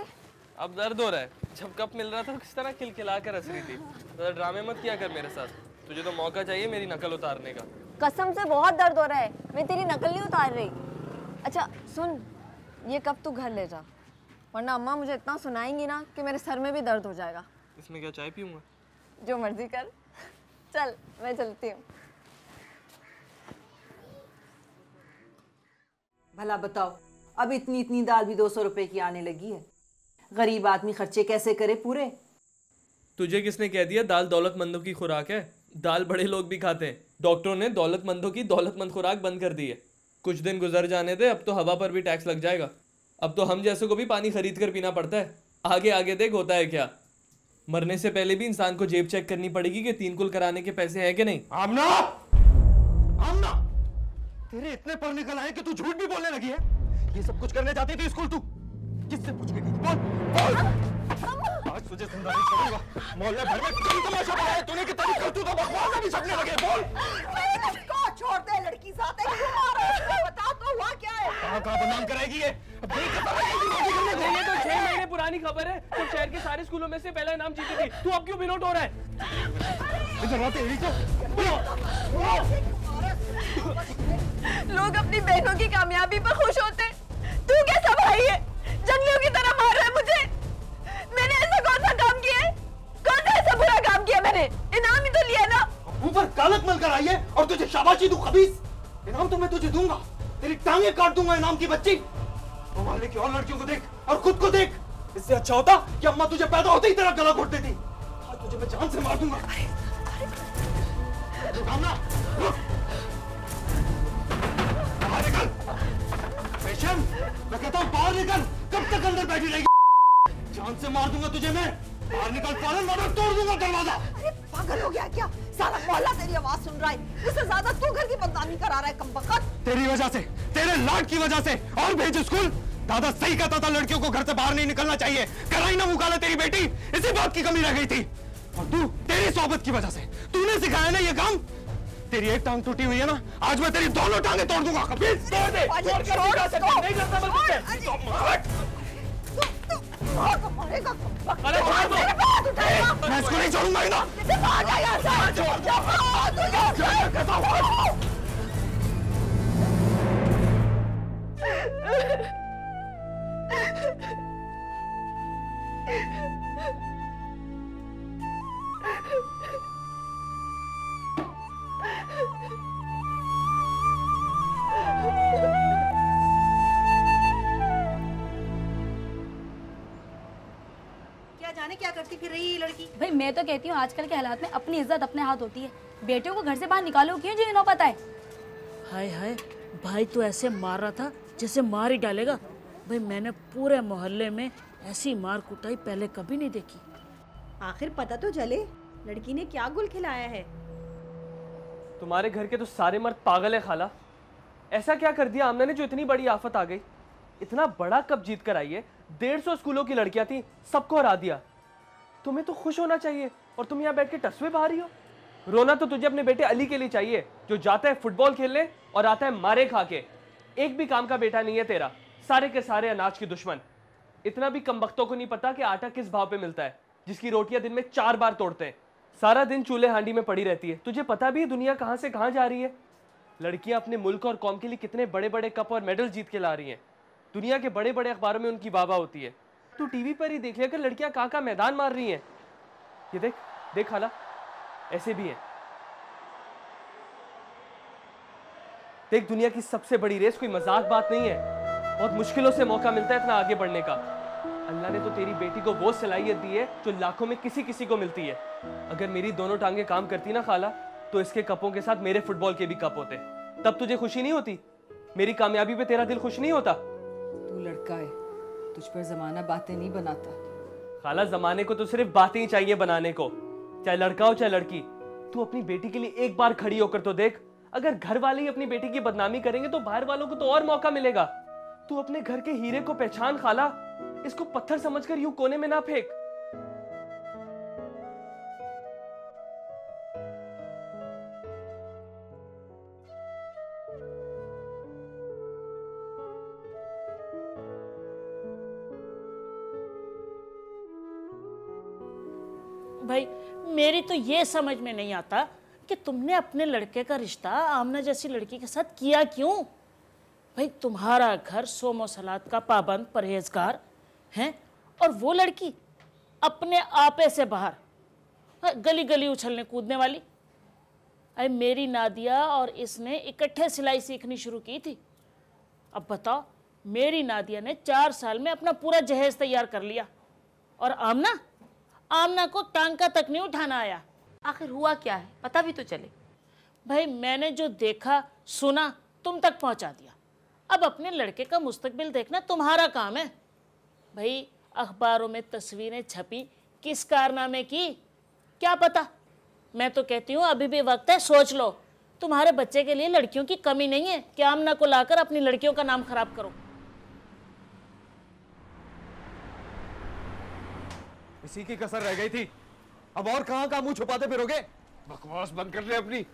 अब दर्द हो रहा है? जब कप मिल रहा था तो किस तरह खिलखिला कर हंस रही थी। तो ड्रामे मत किया कर मेरे साथ, तुझे तो मौका चाहिए मेरी नकल उतारने का। कसम से बहुत दर्द हो रहा है, मैं तेरी नकल नहीं उतार रही। अच्छा सुन, ये कप तू घर ले जा, वरना अम्मा मुझे इतना सुनाएंगी ना कि मेरे सर में भी दर्द हो जाएगा। इसमें क्या चाय पीऊंगा? जो मर्जी कर, चल मैं चलती हूँ। भला बताओ, अब इतनी इतनी दाल भी 200 रुपए की आने लगी है, गरीब आदमी खर्चे कैसे करे पूरे? तुझे किसने कह दिया दाल दौलतमंदों की खुराक है? दाल बड़े लोग भी खाते हैं। डॉक्टरों ने दौलतमंदों की दौलतमंद खुराक बंद कर दी है। कुछ दिन गुजर जाने दे, अब तो हवा पर भी टैक्स लग जाएगा। अब तो हम जैसों को भी पानी खरीद कर पीना पड़ता है। आगे आगे देख होता है क्या। मरने से पहले भी इंसान को जेब चेक करनी पड़ेगी कि 3 कुल कराने के पैसे हैं कि नहीं। आमना, आमना, तेरे इतने पढ़ निकल आए कि तू झूठ भी बोलने लगी है। ये सब कुछ करने जाती थी स्कूल तू? किससे पूछ के गई? बोल, बोल। आज तुझे जिंदा नहीं छोड़ूंगा। मोहल्ले भर में कई तमाशा बनाया तूने कि तेरी करतूत अब अखबार में भी छपने लगे। बोल इसको छोड़ दे, लड़की साथ है, क्यों मार रहा है? बता तो हुआ क्या है? कहाँ बदनाम कराएगी ये? अब नहीं पता है ये तो 6 महीने पुरानी खबर है। तुम शहर के सारे स्कूलों में से पहला इनाम जीती थी, तू अब क्यों बिनोट हो रहा है? इधर आते ही तो लोग अपनी बहनों की कामयाबी पर खुश होते, तू कैसा भाई है? जंगलियों की तरह मार रहा है मुझे। मैंने ऐसा कौन सा काम किया है? कौन सा ऐसा बुरा काम किया मैंने? इनाम ही तो लिया ना। ऊपर कालक मल कर आई है और तुझे शाबाशी दूं खबीस। इनाम तो मैं तुझे दूंगा, तेरी टांगे काट दूंगा इनाम की बच्ची। मोहल्ले की और लड़कियों को देख और खुद को देख। इससे अच्छा होता कि अम्मा तुझे पैदा होते ही तेरा गला घोट देती। आज तुझे मैं जान से मार दूंगा। बाहर निकल पेशेंट, मैं कहता हूँ बाहर निकल। कब तक अंदर बैठी रहेगी? जान से मार दूंगा तुझे मैं। बाहर निकल फौरन वरना तोड़ दूंगा दरवाजा। अरे पागल हो गया क्या? सारा मोहल्ला तेरी आवाज सुन रहा है। इससे ज्यादा तू घर की बदनामी करा रहा है कमबख्त। तेरी वजह से, तेरे लाड की वजह से। और भेज स्कूल। दादा सही कहता था लड़कियों को घर से बाहर नहीं निकलना चाहिए। कराई ना मुकाला तेरी बेटी, इसी बात की कमी रह गई थी। और तू, तेरी सोबत की वजह से तूने सिखाया ना ये काम। तेरी एक टांग टूटी हुई है ना, आज मैं तेरी दोनों टांगे तोड़ दूंगा। कभी तोड़ दे। नहीं करता मैं तुझसे। मैं इसको नहीं छोड़ूंगा ना। जाने क्या करती फिर रही ये लड़की। भाई मैं तो कहती हूँ आजकल के हालात में अपनी इज्जत अपने हाथ होती है। बेटियों को घर से बाहर निकालो क्यों, जो इन्हों पता है। हाय हाय, भाई तो ऐसे मार रहा था जैसे मार ही डालेगा। भाई मैंने पूरे मोहल्ले में ऐसी मार कुटाई पहले कभी नहीं देखी। आखिर पता तो चले लड़की ने क्या गुल खिलाया है। तुम्हारे घर के तो सारे मर्द पागल है खाला। ऐसा क्या कर दिया आमना ने जो इतनी बड़ी आफत आ गई? इतना बड़ा कप जीत कर आई है, 150 स्कूलों की लड़कियां थी, सबको हरा दिया। तुम्हें तो खुश होना चाहिए और तुम यहाँ बैठ के टसवे पा रही हो। रोना तो तुझे अपने बेटे अली के लिए चाहिए, जो जाता है फुटबॉल खेलने और आता है मारे खा के। एक भी काम का बेटा नहीं है तेरा, सारे के सारे अनाज के दुश्मन। इतना भी कमबख्तों को नहीं पता कि आटा किस भाव पे मिलता है, जिसकी रोटियां दिन में 4 बार तोड़ते हैं। सारा दिन चूल्हे हांडी में पड़ी रहती है। तुझे पता भी है दुनिया कहां से कहां जा रही है। लड़कियां अपने मुल्क और कौम के लिए कितने बड़े बड़े कप और मेडल जीत के ला रही हैं। दुनिया के बड़े बड़े अखबारों में उनकी वाहवाही होती है। तू टीवी पर ही देख लेकर लड़कियां कहां कहां मैदान मार रही हैं। ये देख देख खाला, ऐसे भी है। देख, दुनिया की सबसे बड़ी रेस कोई मजाक बात नहीं है। बहुत मुश्किलों से मौका मिलता है इतना आगे बढ़ने का। अल्लाह ने तो तेरी बेटी को वो सलाहियत दी है जो लाखों में किसी किसी को मिलती है। अगर मेरी दोनों टांगे काम करती ना खाला, तो इसके कपों के साथ मेरे फुटबॉल के भी कप होते। तब तुझे खुशी नहीं होती? मेरी कामयाबी पे तेरा दिल खुश नहीं होता? तू लड़का है, तुझ पर जमाना बातें नहीं बनाता। खाला, जमाने को तो सिर्फ बातें ही चाहिए बनाने को, चाहे लड़का हो चाहे लड़की। तू अपनी बेटी के लिए एक बार खड़ी होकर तो देख। अगर घर वाले ही अपनी बेटी की बदनामी करेंगे तो बाहर वालों को तो और मौका मिलेगा। तू अपने घर के हीरे को पहचान खाला, इसको पत्थर समझकर यूं कोने में ना फेंक। भाई मेरी तो ये समझ में नहीं आता कि तुमने अपने लड़के का रिश्ता आमना जैसी लड़की के साथ किया क्यों। भाई तुम्हारा घर सोमो सलात का पाबंद परहेजगार है और वो लड़की अपने आपे से बाहर गली गली उछलने कूदने वाली। अरे मेरी नादिया और इसने इकट्ठे सिलाई सीखनी शुरू की थी। अब बताओ, मेरी नादिया ने 4 साल में अपना पूरा जहेज तैयार कर लिया और आमना को टांका तक नहीं उठाना आया। आखिर हुआ क्या है, पता भी तो चले। भाई मैंने जो देखा सुना तुम तक पहुंचा दिया। अब अपने लड़के का मुस्तकबिल देखना तुम्हारा काम है। भाई अखबारों में तस्वीरें छपी किस कारनामे की, क्या पता। मैं तो कहती हूँ अभी भी वक्त है, सोच लो। तुम्हारे बच्चे के लिए लड़कियों की कमी नहीं है कि आमना को लाकर अपनी लड़कियों का नाम खराब करो। इसी की कसर रह गई थी, अब और कहां का मुंह छुपाते फिरोगे? बकवास बंद कर ले अपनी।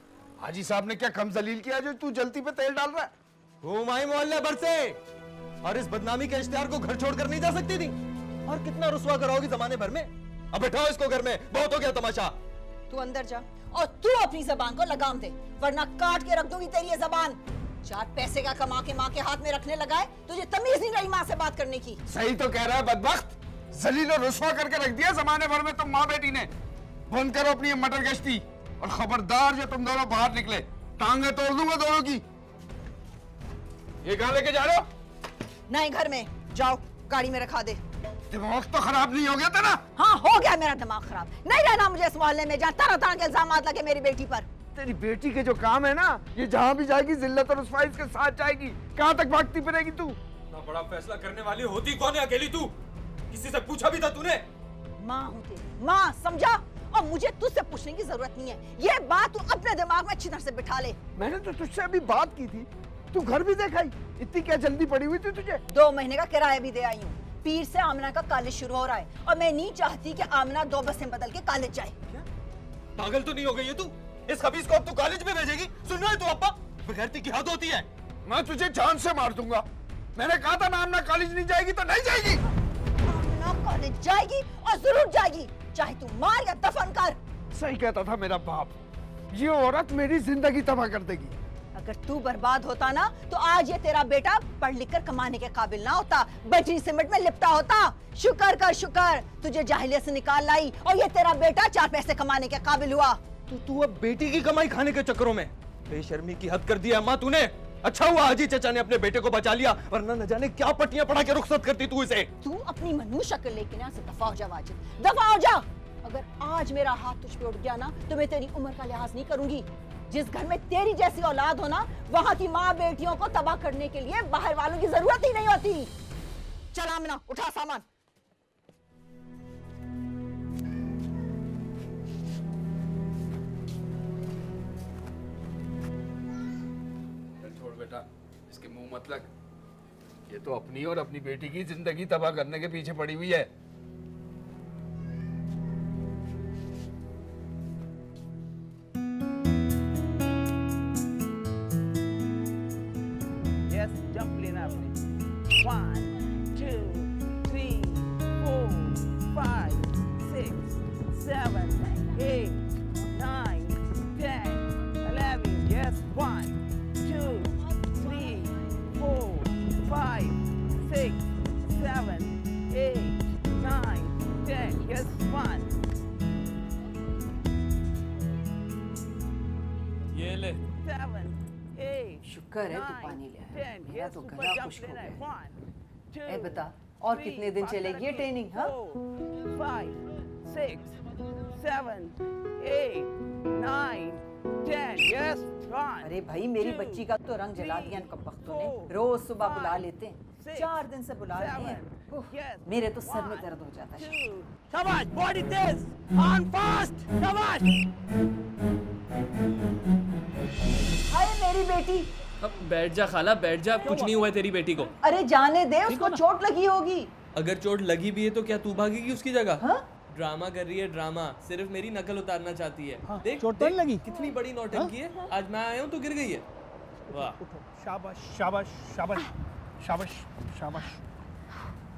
हाजी साहब ने क्या कम जलील किया जो तू जलती पे तेल डाल रहा है? घूम आई मोहल्ले भर से, और इस बदनामी के इश्तिहार को घर छोड़कर नहीं जा सकती थी। और कितना रुसवा कराओगी जमाने भर में? अब बैठाओ इसको घर में, बहुत हो गया तमाशा। तू अंदर जा और तू अपनी जबान को लगाम दे, वरना काट के रख दूंगी तेरी ये जबान। 4 पैसे का कमा के माँ के हाथ में रखने लगा है, तुझे तमीज नहीं रही माँ से बात करने की। सही तो कह रहा है बदबख्त, जलील और रुसवा करके रख दिया जमाने भर में तुम माँ बेटी ने। बंद करो अपनी मटर गश्ती, और खबरदार जो तुम दोनों बाहर निकले, टांगे तोड़ दूंगा दोनों की। ये कहाँ लेके जा रहे हो? नहीं, घर में जाओ, गाड़ी में रखा दे। दिमाग तो खराब नहीं हो गया तेरा? हाँ, हो गया मेरा दिमाग खराब। नहीं रहना मुझे इस मोहल्ले में जहाँ तरह तरह के इल्जाम लगे मेरी बेटी पर। तेरी बेटी के जो काम है ना, ये जहाँ भी जाएगी जिल्लत और रुसवाई इसके साथ जाएगी। कहाँ तक भागती फिरेगी तू? ना बड़ा फैसला करने वाली होती कौन है अकेली तू? किसी से पूछा भी था तूने? माँ हूँ तेरी, माँ, समझा? और मुझे तुझसे पूछने की जरूरत नहीं है, ये बात तू अपने दिमाग में अच्छी तरह से बिठा ले। मैंने तो तुझसे अभी बात की थी, तू घर भी देखा ही, इतनी क्या जल्दी पड़ी हुई थी तुझे? 2 महीने का किराया भी दे आई हूँ। पीर से आमना का कॉलेज शुरू हो रहा है, और मैं नहीं चाहती कि आमना 2 बसें बदल के कॉलेज जाए। पागल तो नहीं हो गई है तू? इस खबीज को अब तू कॉलेज में भेजेगी? सुन रहा है तू अप्पा? बेगैरती की हद होती है। मैं तुझे जान से मार दूंगा। मैंने कहा था ना आमना कॉलेज नहीं जाएगी तो नहीं जाएगी। आमना कॉलेज जाएगी और जरूर जाएगी, चाहे तू मार या दफन कर। सही कहता था मेरा बाप, ये औरत मेरी जिंदगी तबाह कर देगी। अगर तू बर्बाद होता ना तो आज ये तेरा बेटा पढ़ लिख कर कमाने के काबिल ना होता, बजरी सीमेंट में लिपटा होता। शुक्र कर शुक्र, तुझे जाहिलियत से निकाल लाई और ये तेरा बेटा 4 पैसे कमाने के काबिल हुआ। तू अब बेटी की कमाई खाने के चक्करों में बेशर्मी की हद कर दी है माँ तूने। अच्छा हुआ हाजी चचा ने अपने बेटे को बचा लिया, वरना न जाने क्या पट्टियां पढ़ा के रुखसत करती तू इसे। तू अपनी मनहूस शक्ल लेके ना से दफा हो जा वाजिद, दफा हो जा। अगर आज मेरा हाथ तुझ पे उठ गया ना तो मैं तेरी उम्र का लिहाज नहीं करूंगी। जिस घर में तेरी जैसी औलाद हो ना, वहाँ की माँ बेटियों को तबाह करने के लिए बाहर वालों की जरूरत ही नहीं होती। चल आमना, उठा सामान। छोड़ बेटा, इसके मुंह मत लग। ये तो अपनी और अपनी बेटी की जिंदगी तबाह करने के पीछे पड़ी हुई है। जंप लेना आपने। 1 2 3 4 5 6 7 8 9 10 11 yes 1 2 3 4 5 6 7 8 9 10 yes 1 ये ले 7 8 शुक्र है तू पानी ले आया, मेरा तो गला खुश्क हो गया। ए बता, और कितने दिन चलेगी ये ट्रेनिंग? हाँ, 5 6 7 8 9 10 yes 1 अरे भाई, मेरी बच्ची का तो रंग जला दिया इन कमबख्तों ने। रोज सुबह बुला लेते हैं, 4 दिन से बुला रहे हैं। मेरे तो सर में दर्द हो जाता है। शाबाश, बॉडी तेज, ऑन फास्ट, शाबाश। हाय मेरी बेटी। अब बैठ जा खाला, बैठ जा, कुछ नहीं हुआ है तेरी बेटी को। अरे जाने दे, उसको चोट लगी होगी। अगर चोट लगी भी है तो क्या तू भागेगी उसकी जगह? हाँ? ड्रामा कर रही है, ड्रामा। सिर्फ मेरी नकल उतारना चाहती है। हाँ, देख चोट तो नहीं लगी? कितनी बड़ी नौटंकी है। आज मैं आया हूँ तो गिर गई है। वाह, शाबाश शाबाश शाबाश शाबाश शाबाश।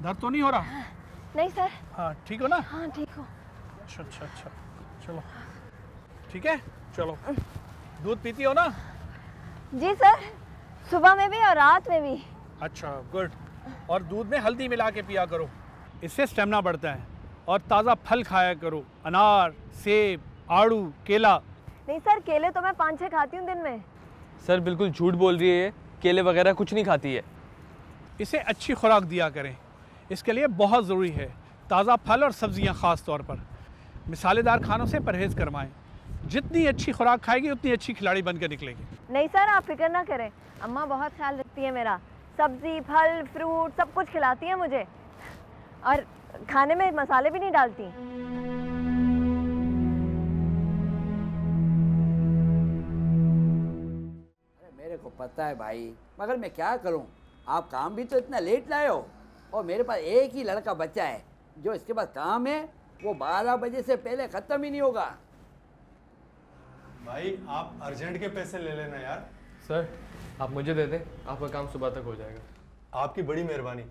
दर्द तो नहीं हो रहा? नहीं सर। हाँ ठीक हो ना? हाँ ठीक हो। अच्छा अच्छा अच्छा, चलो ठीक है, चलो। दूध पीती हो ना? जी सर, सुबह में भी और रात में भी। अच्छा गुड। और दूध में हल्दी मिला के पिया करो, इससे स्टेमिना बढ़ता है। और ताज़ा फल खाया करो, अनार, सेब, आड़ू, केला। नहीं सर, केले तो मैं 5-6 खाती हूँ दिन में। सर बिल्कुल झूठ बोल रही है ये, केले वगैरह कुछ नहीं खाती है। इसे अच्छी खुराक दिया करें, इसके लिए बहुत ज़रूरी है ताज़ा फल और सब्जियां ख़ास तौर पर। मिसालेदार खानों से परहेज़ करवाएं। जितनी अच्छी खुराक खाएगी उतनी अच्छी खिलाड़ी बनकर निकलेगी। नहीं सर, आप फिक्र ना करें, अम्मा बहुत ख्याल रखती है मेरा। सब्जी, फल, फ्रूट सब कुछ खिलाती है मुझे, और खाने में मसाले भी नहीं डालती। मेरे को पता है भाई, मगर मैं क्या करूं, आप काम भी तो इतना लेट लाए हो, और मेरे पास एक ही लड़का बच्चा है जो इसके पास काम है वो 12 बजे से पहले खत्म ही नहीं होगा। भाई आप अर्जेंट के पैसे ले लेना यार। सर आप मुझे दे दें, आपका काम सुबह तक हो जाएगा। आपकी बड़ी मेहरबानी।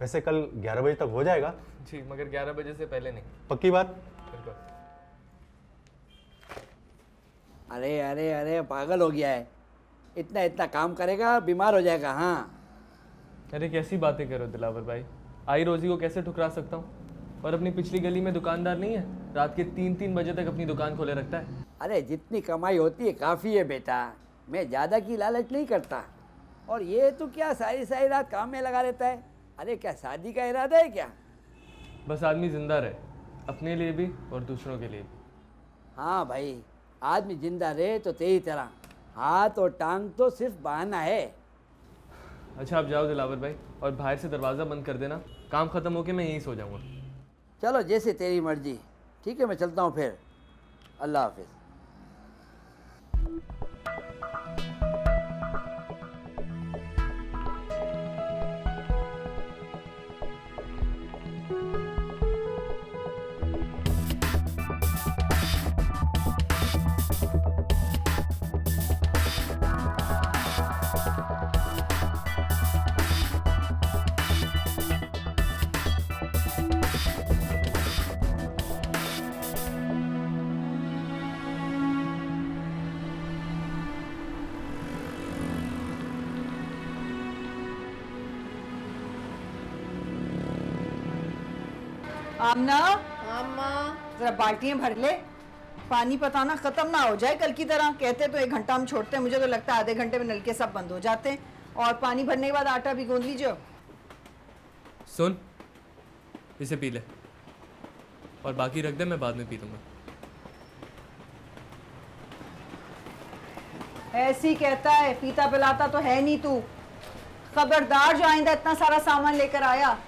वैसे कल 11 बजे तक हो जाएगा? जी, मगर 11 बजे से पहले नहीं। पक्की बात? बिल्कुल। अरे अरे अरे पागल हो गया है, इतना इतना काम करेगा बीमार हो जाएगा। हाँ अरे कैसी बातें करो दिलावर भाई, आई रोजी को कैसे ठुकरा सकता हूँ? और अपनी पिछली गली में दुकानदार नहीं है, रात के 3-3 बजे तक अपनी दुकान खोले रखता है। अरे जितनी कमाई होती है काफ़ी है बेटा, मैं ज़्यादा की लालच नहीं करता। और ये तो क्या सारी सारी रात काम में लगा रहता है। अरे क्या शादी का इरादा है क्या? बस आदमी जिंदा रहे, अपने लिए भी और दूसरों के लिए भी। हाँ भाई, आदमी जिंदा रहे तो तेरी तरह, हाथ और टांग तो सिर्फ बहाना है। अच्छा आप जाओ दिलावर भाई, और बाहर से दरवाज़ा बंद कर देना, काम ख़त्म होके मैं यहीं सो जाऊँगा। चलो जैसे तेरी मर्जी। ठीक है मैं चलता हूँ फिर, अल्लाह हाफिज़। आमना, अम्मा जरा बाल्टियां भर ले, पानी पताना खत्म ना हो जाए कल की तरह। कहते तो 1 घंटा हम छोड़ते हैं, मुझे तो लगता है आधे घंटे में नलके सब बंद हो जाते हैं। और पानी भरने के बाद आटा भी गूंद लीजिए। सुन, इसे पी ले और बाकी रख दे, मैं बाद में पी लूँगा। ऐसे ही कहता है, पीता पिलाता तो है नहीं तू। खबरदार जो आइंदा इतना सारा सामान लेकर आया।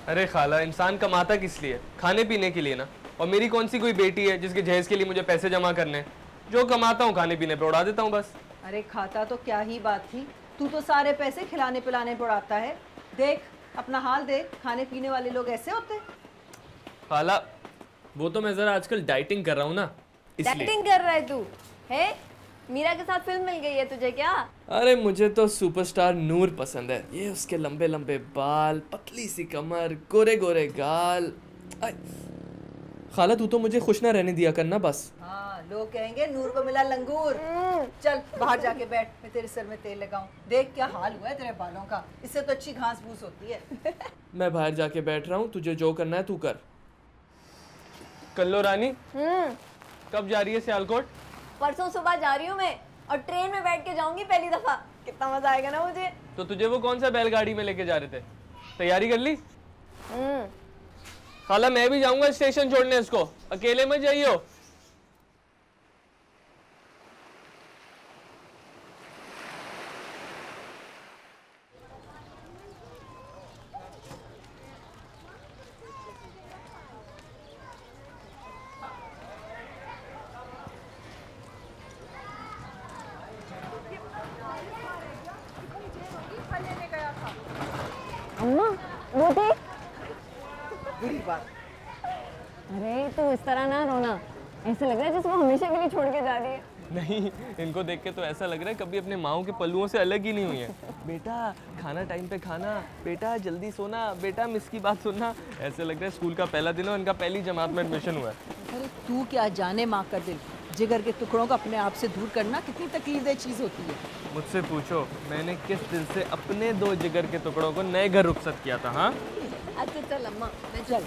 अरे खाला, इंसान कमाता किस लिए? खाने पीने के लिए ना। और मेरी कौन सी कोई बेटी है जिसके जहेज के लिए मुझे पैसे जमा करने हैं? जो कमाता हूँ खाने पीने पे उड़ा देता हूँ बस। अरे खाता तो क्या ही बात थी, तू तो सारे पैसे खिलाने पिलाने पे उड़ाता है। देख अपना हाल देख, खाने पीने वाले लोग ऐसे होते हैं। खाला वो तो मैं जरा आजकल डाइटिंग कर रहा हूँ ना, इसलिए। डाइटिंग कर रहा है तू? है मीरा के साथ फिल्म मिल गई है तुझे क्या? अरे मुझे तो सुपरस्टार नूर पसंद है। ये उसके लंबे लंबे बाल, पतली सी कमर, गोरे गोरे गाल। खाला तू तो मुझे खुश ना रहने दिया करना बस। हाँ, लोग कहेंगे नूर को मिला लंगूर। चल बाहर जाके बैठ, मैं तेरे सर में तेल लगाऊं। देख क्या हाल हुआ है तेरे बालों का, इससे तो अच्छी घास फूस होती है। मैं बाहर जाके बैठ रहा हूँ, तुझे जो करना है तू कर। कल्लो रानी कब जा रही है सियालकोट? परसों सुबह जा रही हूँ मैं, और ट्रेन में बैठ के जाऊंगी पहली दफा। कितना मजा आएगा ना मुझे। तो तुझे वो कौन सा बैलगाड़ी में लेके जा रहे थे? तैयारी कर ली? खाला मैं भी जाऊंगा स्टेशन छोड़ने इसको, अकेले मत जाइयो। अम्मा वो देख। बुरी बात। अरे तू इस तरह ना रोना, ऐसे लग रहा है जैसे वो हमेशा के लिए छोड़ के जा रही है। नहीं, इनको देख के तो ऐसा लग रहा है कभी अपने माओ के पल्लुओं से अलग ही नहीं हुई है। बेटा खाना टाइम पे खाना, बेटा जल्दी सोना, बेटा मिस की बात सुनना। ऐसे लग रहा है स्कूल का पहला दिन हो, इनका पहली जमात में एडमिशन हुआ है। अरे तू क्या जाने माँ का दिल, जिगर के टुकड़ों को अपने आप से दूर करना कितनी तकलीफदेह चीज़ होती है। मुझसे पूछो मैंने किस दिल से अपने 2 जिगर के टुकड़ों को नए घर रुखसत किया था। हाँ अच्छा चल अम्मा, मैं चल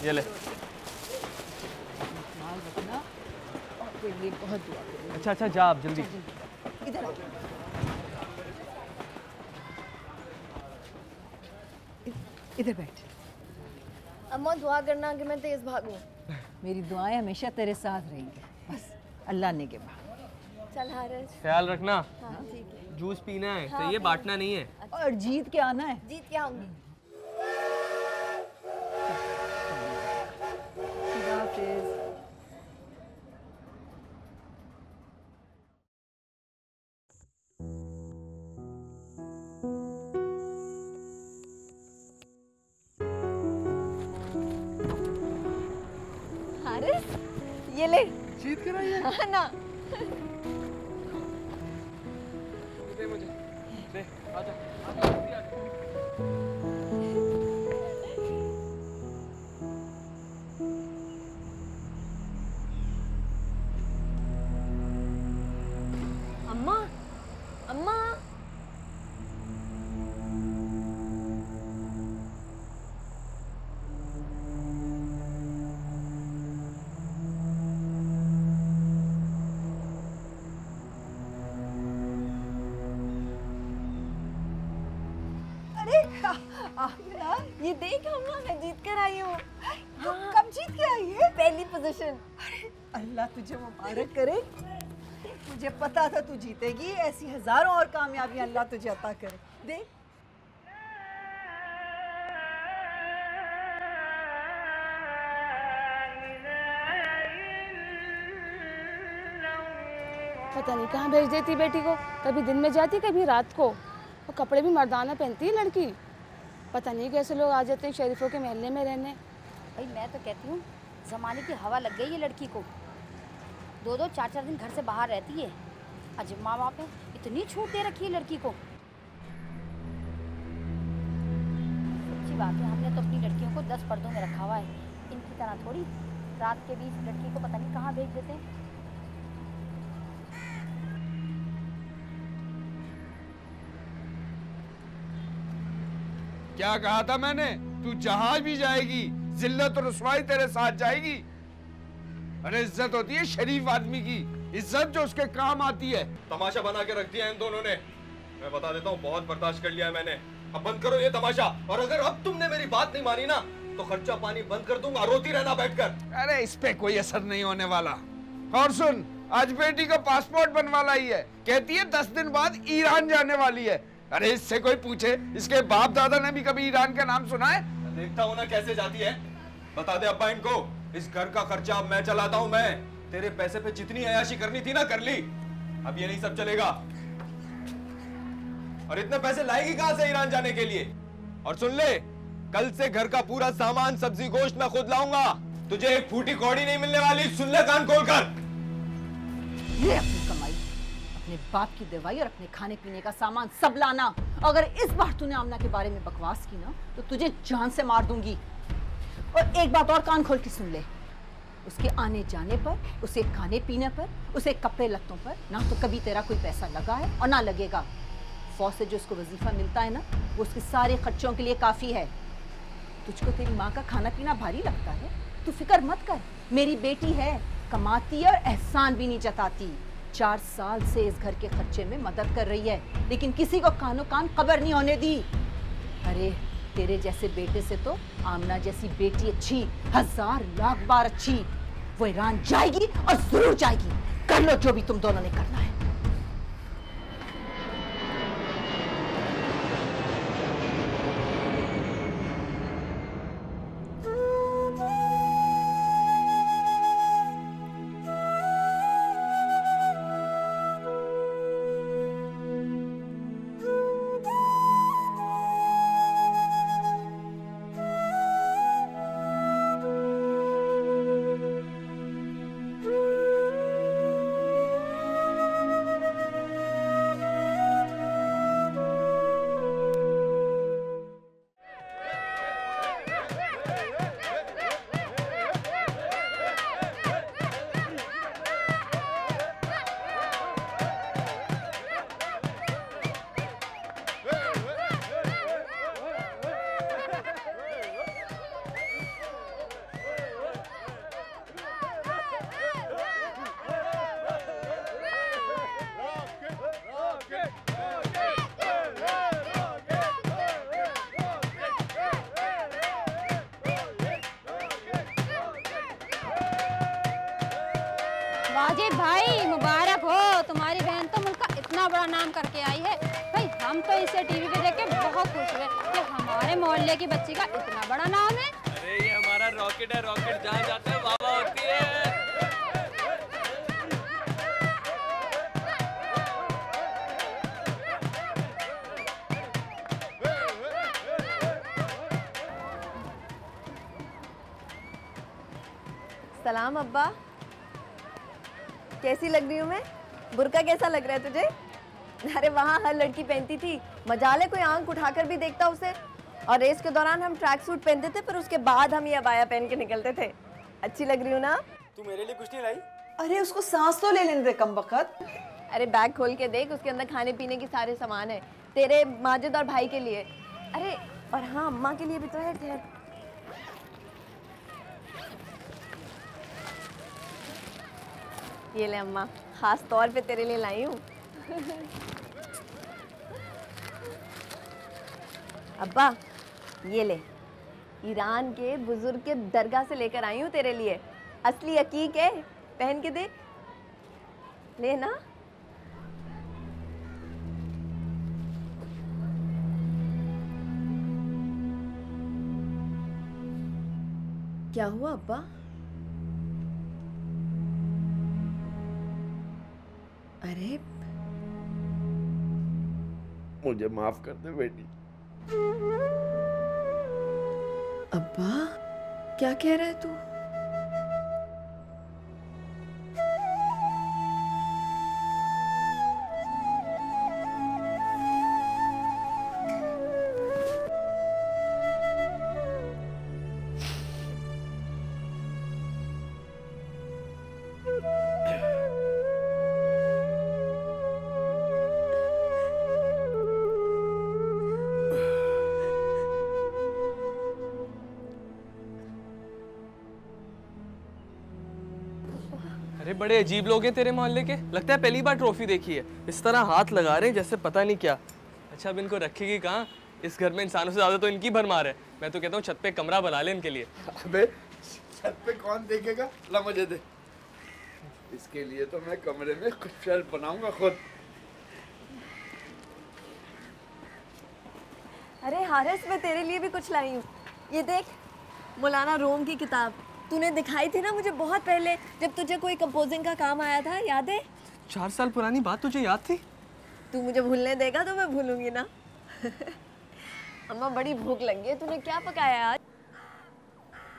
ये ले। ख्याल रखना और तेरे लिए बहुत दुआ करूंगी। अच्छा अच्छा जा आप जल्दी। इधर आ। इधर बैठ। अम्मा दुआ करना कि मैं तेज भागूं। मेरी दुआएं हमेशा तेरे साथ रहेंगी, बस अल्लाह ने के बाद। चल हारिस, ख्याल रखना। हाँ ठीक है। जूस पीना है, हाँ, सही है, बांटना नहीं है। और जीत के आना है। जीत के आऊंगी। खुदा हाफिज़। हारिस, ये ले। जीत कर आई है? हाँ ना। दे मुझे, दे, आजा। अम्मा, अम्मा। आमिना, ये देख अम्मा, मैं जीत कर आई हूँ। हाँ। कब जीत के आई है? पहली पोजीशन। अल्लाह तुझे मुबारक करे। मुझे पता था तू जीतेगी। ऐसी हजारों और कामयाबियां अल्लाह तुझे अता करे। देख पता नहीं कहाँ भेज देती बेटी को, कभी दिन में जाती कभी रात को, और कपड़े भी मर्दाना पहनती है लड़की। पता नहीं कैसे लोग आ जाते हैं शरीफों के महल्ले में रहने। भाई मैं तो कहती हूँ ज़माने की हवा लग गई है लड़की को। 2-2 4-4 दिन घर से बाहर रहती है। अजब माँ बाप है, इतनी छूट दे रखी है लड़की को। सच्ची बात है, हमने तो अपनी लड़कियों को 10 पर्दों में रखा हुआ है। इनकी तरह थोड़ी रात के बीच लड़की को पता नहीं कहाँ भेज देते हैं। क्या कहा था मैंने? तू जहां भी जाएगी जिल्लत और रुसवाई तेरे साथ जाएगी। अरे इज्जत होती है शरीफ आदमी की, इज्जत जो उसके काम आती है। तमाशा बना के रख दिया इन दोनों ने। मैं बता देता हूँ, बहुत बर्दाश्त कर लिया है मैंने। अब बंद करो ये तमाशा, और अगर अब तुमने मेरी बात नहीं मानी ना तो खर्चा पानी बंद कर दूंगा, रोती रहना बैठकर। अरे इस पे कोई असर नहीं होने वाला। और सुन, आज बेटी का पासपोर्ट बनवा लाई है, कहती है 10 दिन बाद ईरान जाने वाली है। अरे इससे कोई पूछे, इसके बाप दादा ने भी कभी ईरान का नाम सुना है? देखता हूँ ना कैसे जाती है। बता दे अब्बा इनको, इस घर का खर्चा अब मैं चलाता हूँ। मैं तेरे पैसे पे जितनी अयाशी करनी थी ना कर ली, अब ये नहीं सब चलेगा। और इतने पैसे लाएगी कहां से ईरान जाने के लिए? और सुन ले, कल से घर का पूरा सामान सब्जी गोश्त मैं खुद लाऊंगा। तुझे एक फूटी कौड़ी नहीं मिलने वाली, सुन ले कान खोलकर। ये अपनी कमाई, अपने बाप की दवाई और अपने खाने पीने का सामान सब लाना। अगर इस बार तूने आमना के बारे में बकवास की ना तो तुझे जान से मार दूंगी। और एक बात और कान खोल के सुन ले, उसके आने जाने पर, उसे खाने पीने पर, उसे कपड़े लत्तों पर ना तो कभी तेरा कोई पैसा लगा है और ना लगेगा। फौज से जो उसको वजीफा मिलता है ना, वो उसके सारे खर्चों के लिए काफी है। तुझको तेरी माँ का खाना पीना भारी लगता है, तू फिक्र मत कर। मेरी बेटी है, कमाती है और एहसान भी नहीं जताती। 4 साल से इस घर के खर्चे में मदद कर रही है, लेकिन किसी को कानो कान खबर नहीं होने दी। अरे तेरे जैसे बेटे से तो आमना जैसी बेटी अच्छी, 1000 लाख बार अच्छी। वो ईरान जाएगी और जरूर जाएगी। कर लो जो भी तुम दोनों ने करना है। वाजिद भाई मुबारक हो, तुम्हारी बहन तो मुल्क का इतना बड़ा नाम करके आई है। भाई हम तो इसे टीवी पे देख के बहुत खुश हुए कि हमारे मोहल्ले की बच्ची का इतना बड़ा नाम है। अरे ये हमारा रॉकेट है, रॉकेट जहाँ जाता है वाह होती है। सलाम अब्बा। कैसी लग रही हूँ मैं? बुर्का कैसा लग रहा है तुझे? अरे वहाँ हर लड़की पहनती थी, मजाले कोई आंख उठाकर भी देखता उसे। और रेस के दौरान हम ट्रैक सूट पहनते थे, पर उसके बाद हम ये अबाया पहन के निकलते थे। अच्छी लग रही हूँ ना? तू मेरे लिए कुछ नहीं लाई? अरे उसको सांस तो ले लेने दे कमबख्त। अरे बैग खोल के देख, उसके अंदर खाने पीने की सारे सामान है, तेरे माजिद और भाई के लिए। अरे और हाँ, अम्मा के लिए भी तो है। ठहर, ये ले अम्मा, खास तौर पे तेरे लिए लाई हूँ। अब्बा ये ले, ईरान के बुजुर्ग के दरगाह से लेकर आई हूँ तेरे लिए। असली अकीक है, पहन के देख। ले ना। क्या हुआ अब्बा? अरे मुझे माफ कर दे बेटी। अब्बा क्या कह रहा है तू? अरे बड़े अजीब लोग हैं तेरे मोहल्ले के, लगता है पहली बार ट्रॉफी देखी है। इस तरह हाथ लगा रहे हैं जैसे पता नहीं क्या। अच्छा अब इनको रखेगी कहाँ? इस घर में इंसानों से ज्यादा तो इनकी भरमार है। मैं तो कहता हूँ छत पे कमरा बना ले इनके लिए। अबे छत पे कौन देखेगा? ला मुझे दे। इसके लिए तो मैं कमरे में कुछ शेल्फ बनाऊंगा खुद। अरे हारिस, मैं तेरे लिए भी कुछ लाई हूँ। ये देख, मौलाना रूम की किताब तूने दिखाई थी ना मुझे बहुत पहले, जब तुझे कोई कंपोजिंग का काम आया था, याद है? 4 साल पुरानी बात तुझे याद थी? तू मुझे भूलने देगा तो मैं भूलूंगी ना। अम्मा बड़ी भूख लगी है, तूने क्या पकाया आज?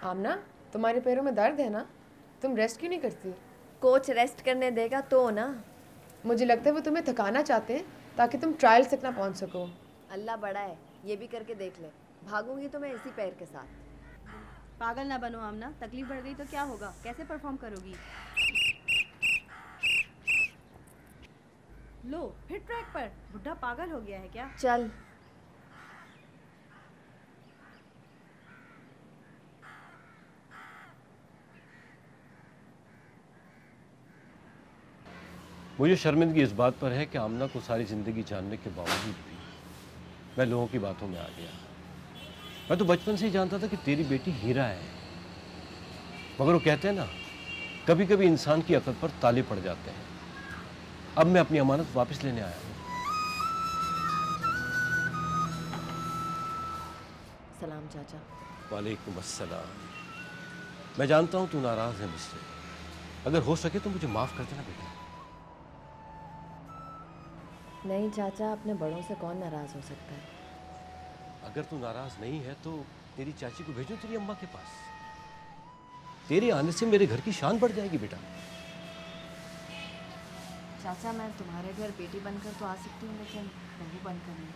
आमना, तुम्हारे पैरों में दर्द है ना? तुम रेस्ट क्यों नहीं करती? कोच रेस्ट करने देगा तो ना। मुझे लगता है वो तुम्हें थकाना चाहते हैं ताकि तुम ट्रायल तक ना पहुंच सको। अल्लाह बड़ा है, ये भी करके देख ले। भागूंगी तो मैं इसी पैर के साथ। पागल ना बनो आमना, तकलीफ बढ़ गई तो क्या होगा? कैसे परफॉर्म करोगी? लो फिर ट्रैक पर। बुढ़ा पागल हो गया है क्या? चल। मुझे शर्मिंदगी इस बात पर है कि आमना को सारी जिंदगी जानने के बावजूद भी मैं लोगों की बातों में आ गया। मैं तो बचपन से ही जानता था कि तेरी बेटी हीरा है, मगर वो कहते हैं ना, कभी कभी इंसान की अकल पर ताले पड़ जाते हैं। अब मैं अपनी अमानत वापस लेने आया हूँ। सलाम चाचा। वालेकुम अस्सलाम। मैं जानता हूँ तू नाराज है मुझसे, अगर हो सके तो मुझे माफ कर देना बेटा। नहीं चाचा, अपने बड़ों से कौन नाराज हो सकता है? अगर तू नाराज नहीं है तो तेरी चाची को भेजो तेरी अम्मा के पास। तेरे आने से मेरे घर की शान बढ़ जाएगी बेटा। चाचा मैं तुम्हारे घर बेटी बनकर तो आ सकती हूँ, लेकिन बहू बनकर नहीं।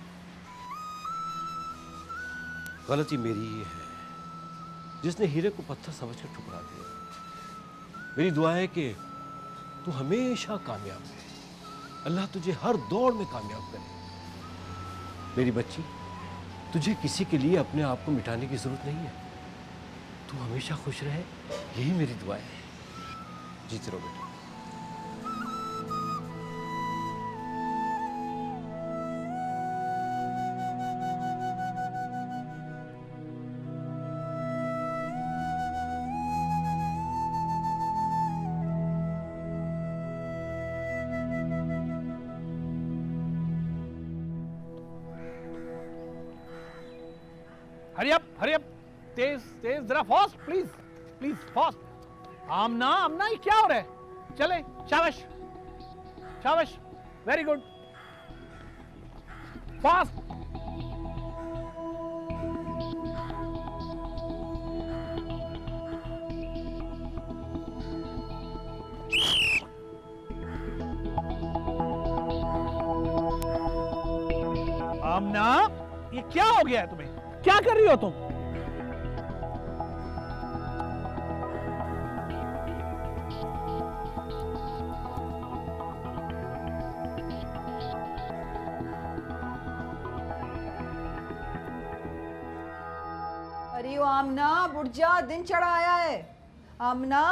गलती मेरी ही है जिसने हीरे को पत्थर समझकर ठुकरा दिया। मेरी दुआ है कि तू हमेशा कामयाब रहे, अल्लाह तुझे हर दौड़ में कामयाब करे। मेरी बच्ची, तुझे किसी के लिए अपने आप को मिटाने की जरूरत नहीं है। तू हमेशा खुश रहे, यही मेरी दुआ है। जीते रहो बेटा। हरी अप, तेज तेज, जरा फास्ट प्लीज, प्लीज फास्ट। आमना आमना, ये क्या हो रहा है? चले, शाबाश शाबाश, वेरी गुड, फास्ट। हो गया है तुम्हें? क्या कर रही हो तुम? अरे ओ आमना, उठ जा, दिन चढ़ा आया है। आमना,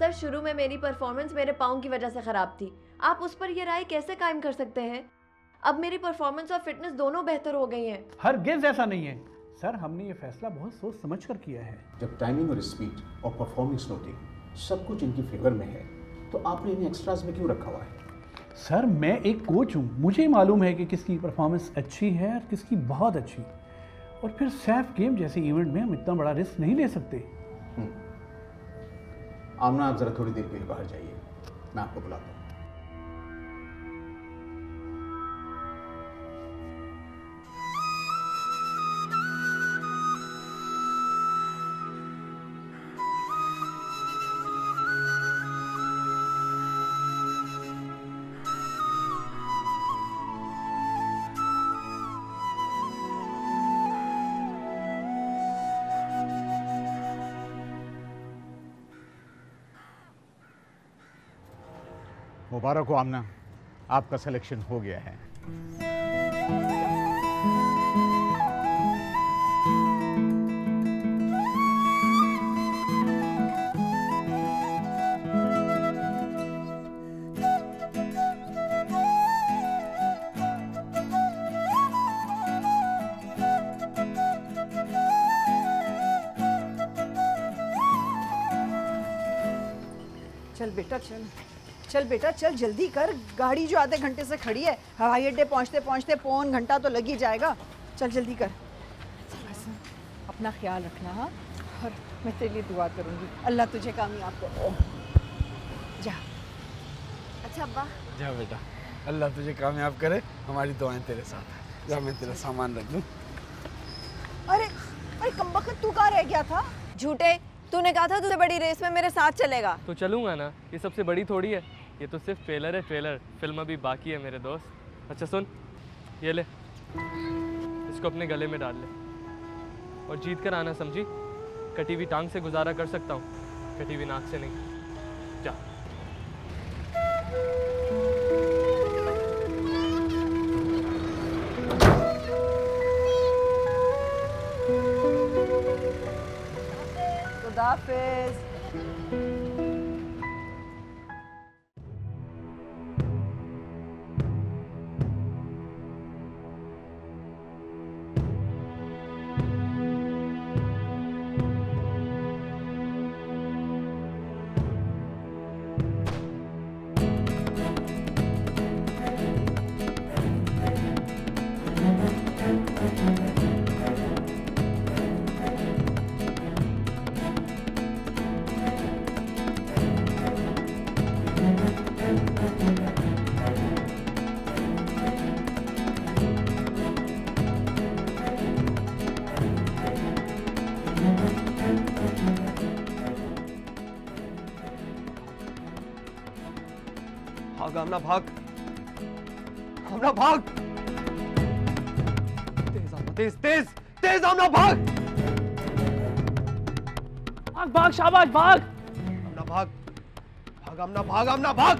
सर, शुरू में मेरी परफॉर्मेंस मेरे पाँव की वजह से ख़राब थी। आप उस पर ये राय कैसे कायम कर सकते हैं? अब मेरी परफॉर्मेंस और फिटनेस दोनों बेहतर हो गई हैं। हरगिज़ ऐसा नहीं है सर, हमने ये फैसला बहुत सोच समझ कर किया है। जब टाइमिंग और स्पीड और परफॉर्मेंस नोटिंग सब कुछ इनकी फेवर में है, तो आपने इन्हें एक्स्ट्राज में क्यों रखा हुआ है? सर, मैं एक कोच हूँ, मुझे मालूम है कि किसकी परफॉर्मेंस अच्छी है और किसकी बहुत अच्छी। और फिर सैफ गेम जैसे इवेंट में हम इतना बड़ा रिस्क नहीं ले सकते। आमना, आप जरा थोड़ी देर के लिए बाहर जाइए, मैं आपको बुलाता हूँ। मुबारक हो आमना, आपका सिलेक्शन हो गया है। चल बेटा चल, चल बेटा चल, जल्दी कर। गाड़ी जो आधे घंटे से खड़ी है, हवाई अड्डे पहुंचते पहुंचते पौन घंटा तो लग ही जाएगा। चल जल्दी कर। अपना ख्याल रखना। हाँ, और मैं तेरे लिए दुआ करूंगी, अल्लाह तुझे कामयाब करे। जा। अच्छा अब्बा। जा बेटा, अल्लाह तुझे कामयाब करे, हमारी दुआएं तेरे साथ है। जा, मैं तेरा सामान रख दूं। अरे अरे कमबख्त, तू कहाँ रह गया था? झूठे, तूने कहा था तुझे बड़ी रेस में मेरे साथ चलेगा। तो चलूंगा ना, ये सबसे बड़ी थोड़ी है, ये तो सिर्फ ट्रेलर है, ट्रेलर। फिल्म अभी बाकी है मेरे दोस्त। अच्छा सुन, ये ले, इसको अपने गले में डाल ले और जीत कर आना, समझी? कटी हुई टांग से गुजारा कर सकता हूँ, कटी हुई नाक से नहीं। जा। खुदाफिज। भाग आमना, भाग आमना, भाग। तेज आमना, तेज तेज तेज आमना, भाग भाग भाग, शाबाश, भाग आमना, भाग भाग आमना भाग, आमना भाग,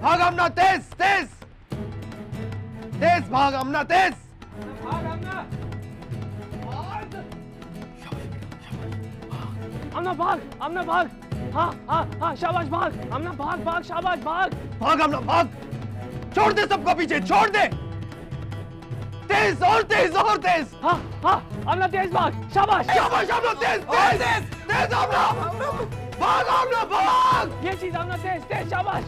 भाग आमना, तेज तेज तेज भाग आमना, तेज आमना भाग, आमना भाग। हाँ हाँ हाँ, शाबाश भाग, आमना भाग भाग, शाबाश भाग। भाग आमना भाग, छोड़ दे सबको पीछे, छोड़ दे, तेज और तेज और तेज। हाँ हाँ, आमना तेज भाग, शाबाश शाबाश आमना, तेज तेज तेज आमना, भाग आमना भाग। ये चीज आमना, तेज तेज, शाबाश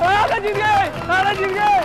आमना, जीत गए, आमना जीत गए।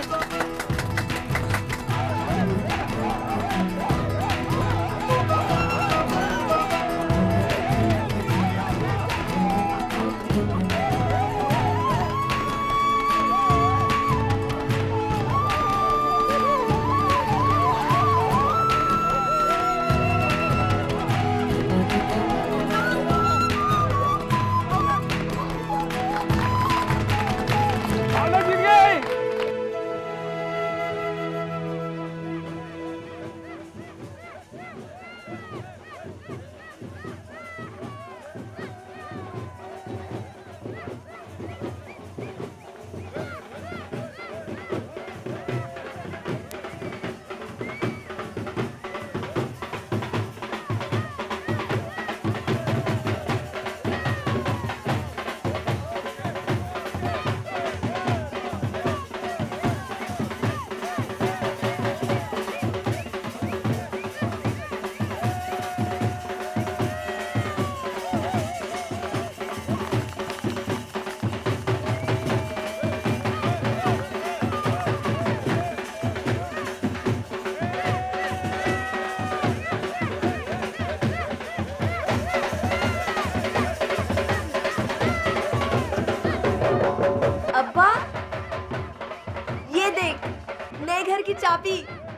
घर की चाबी।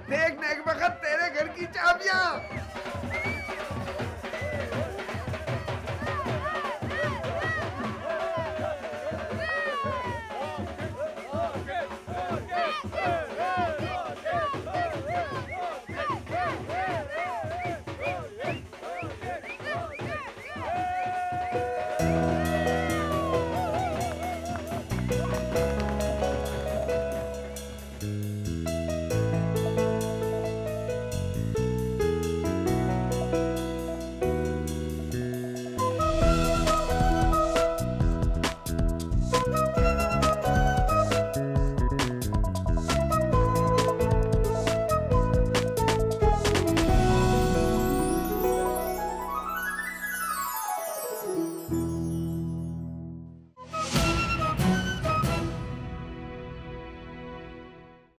देखने के वक्त तेरे घर की चाबियां।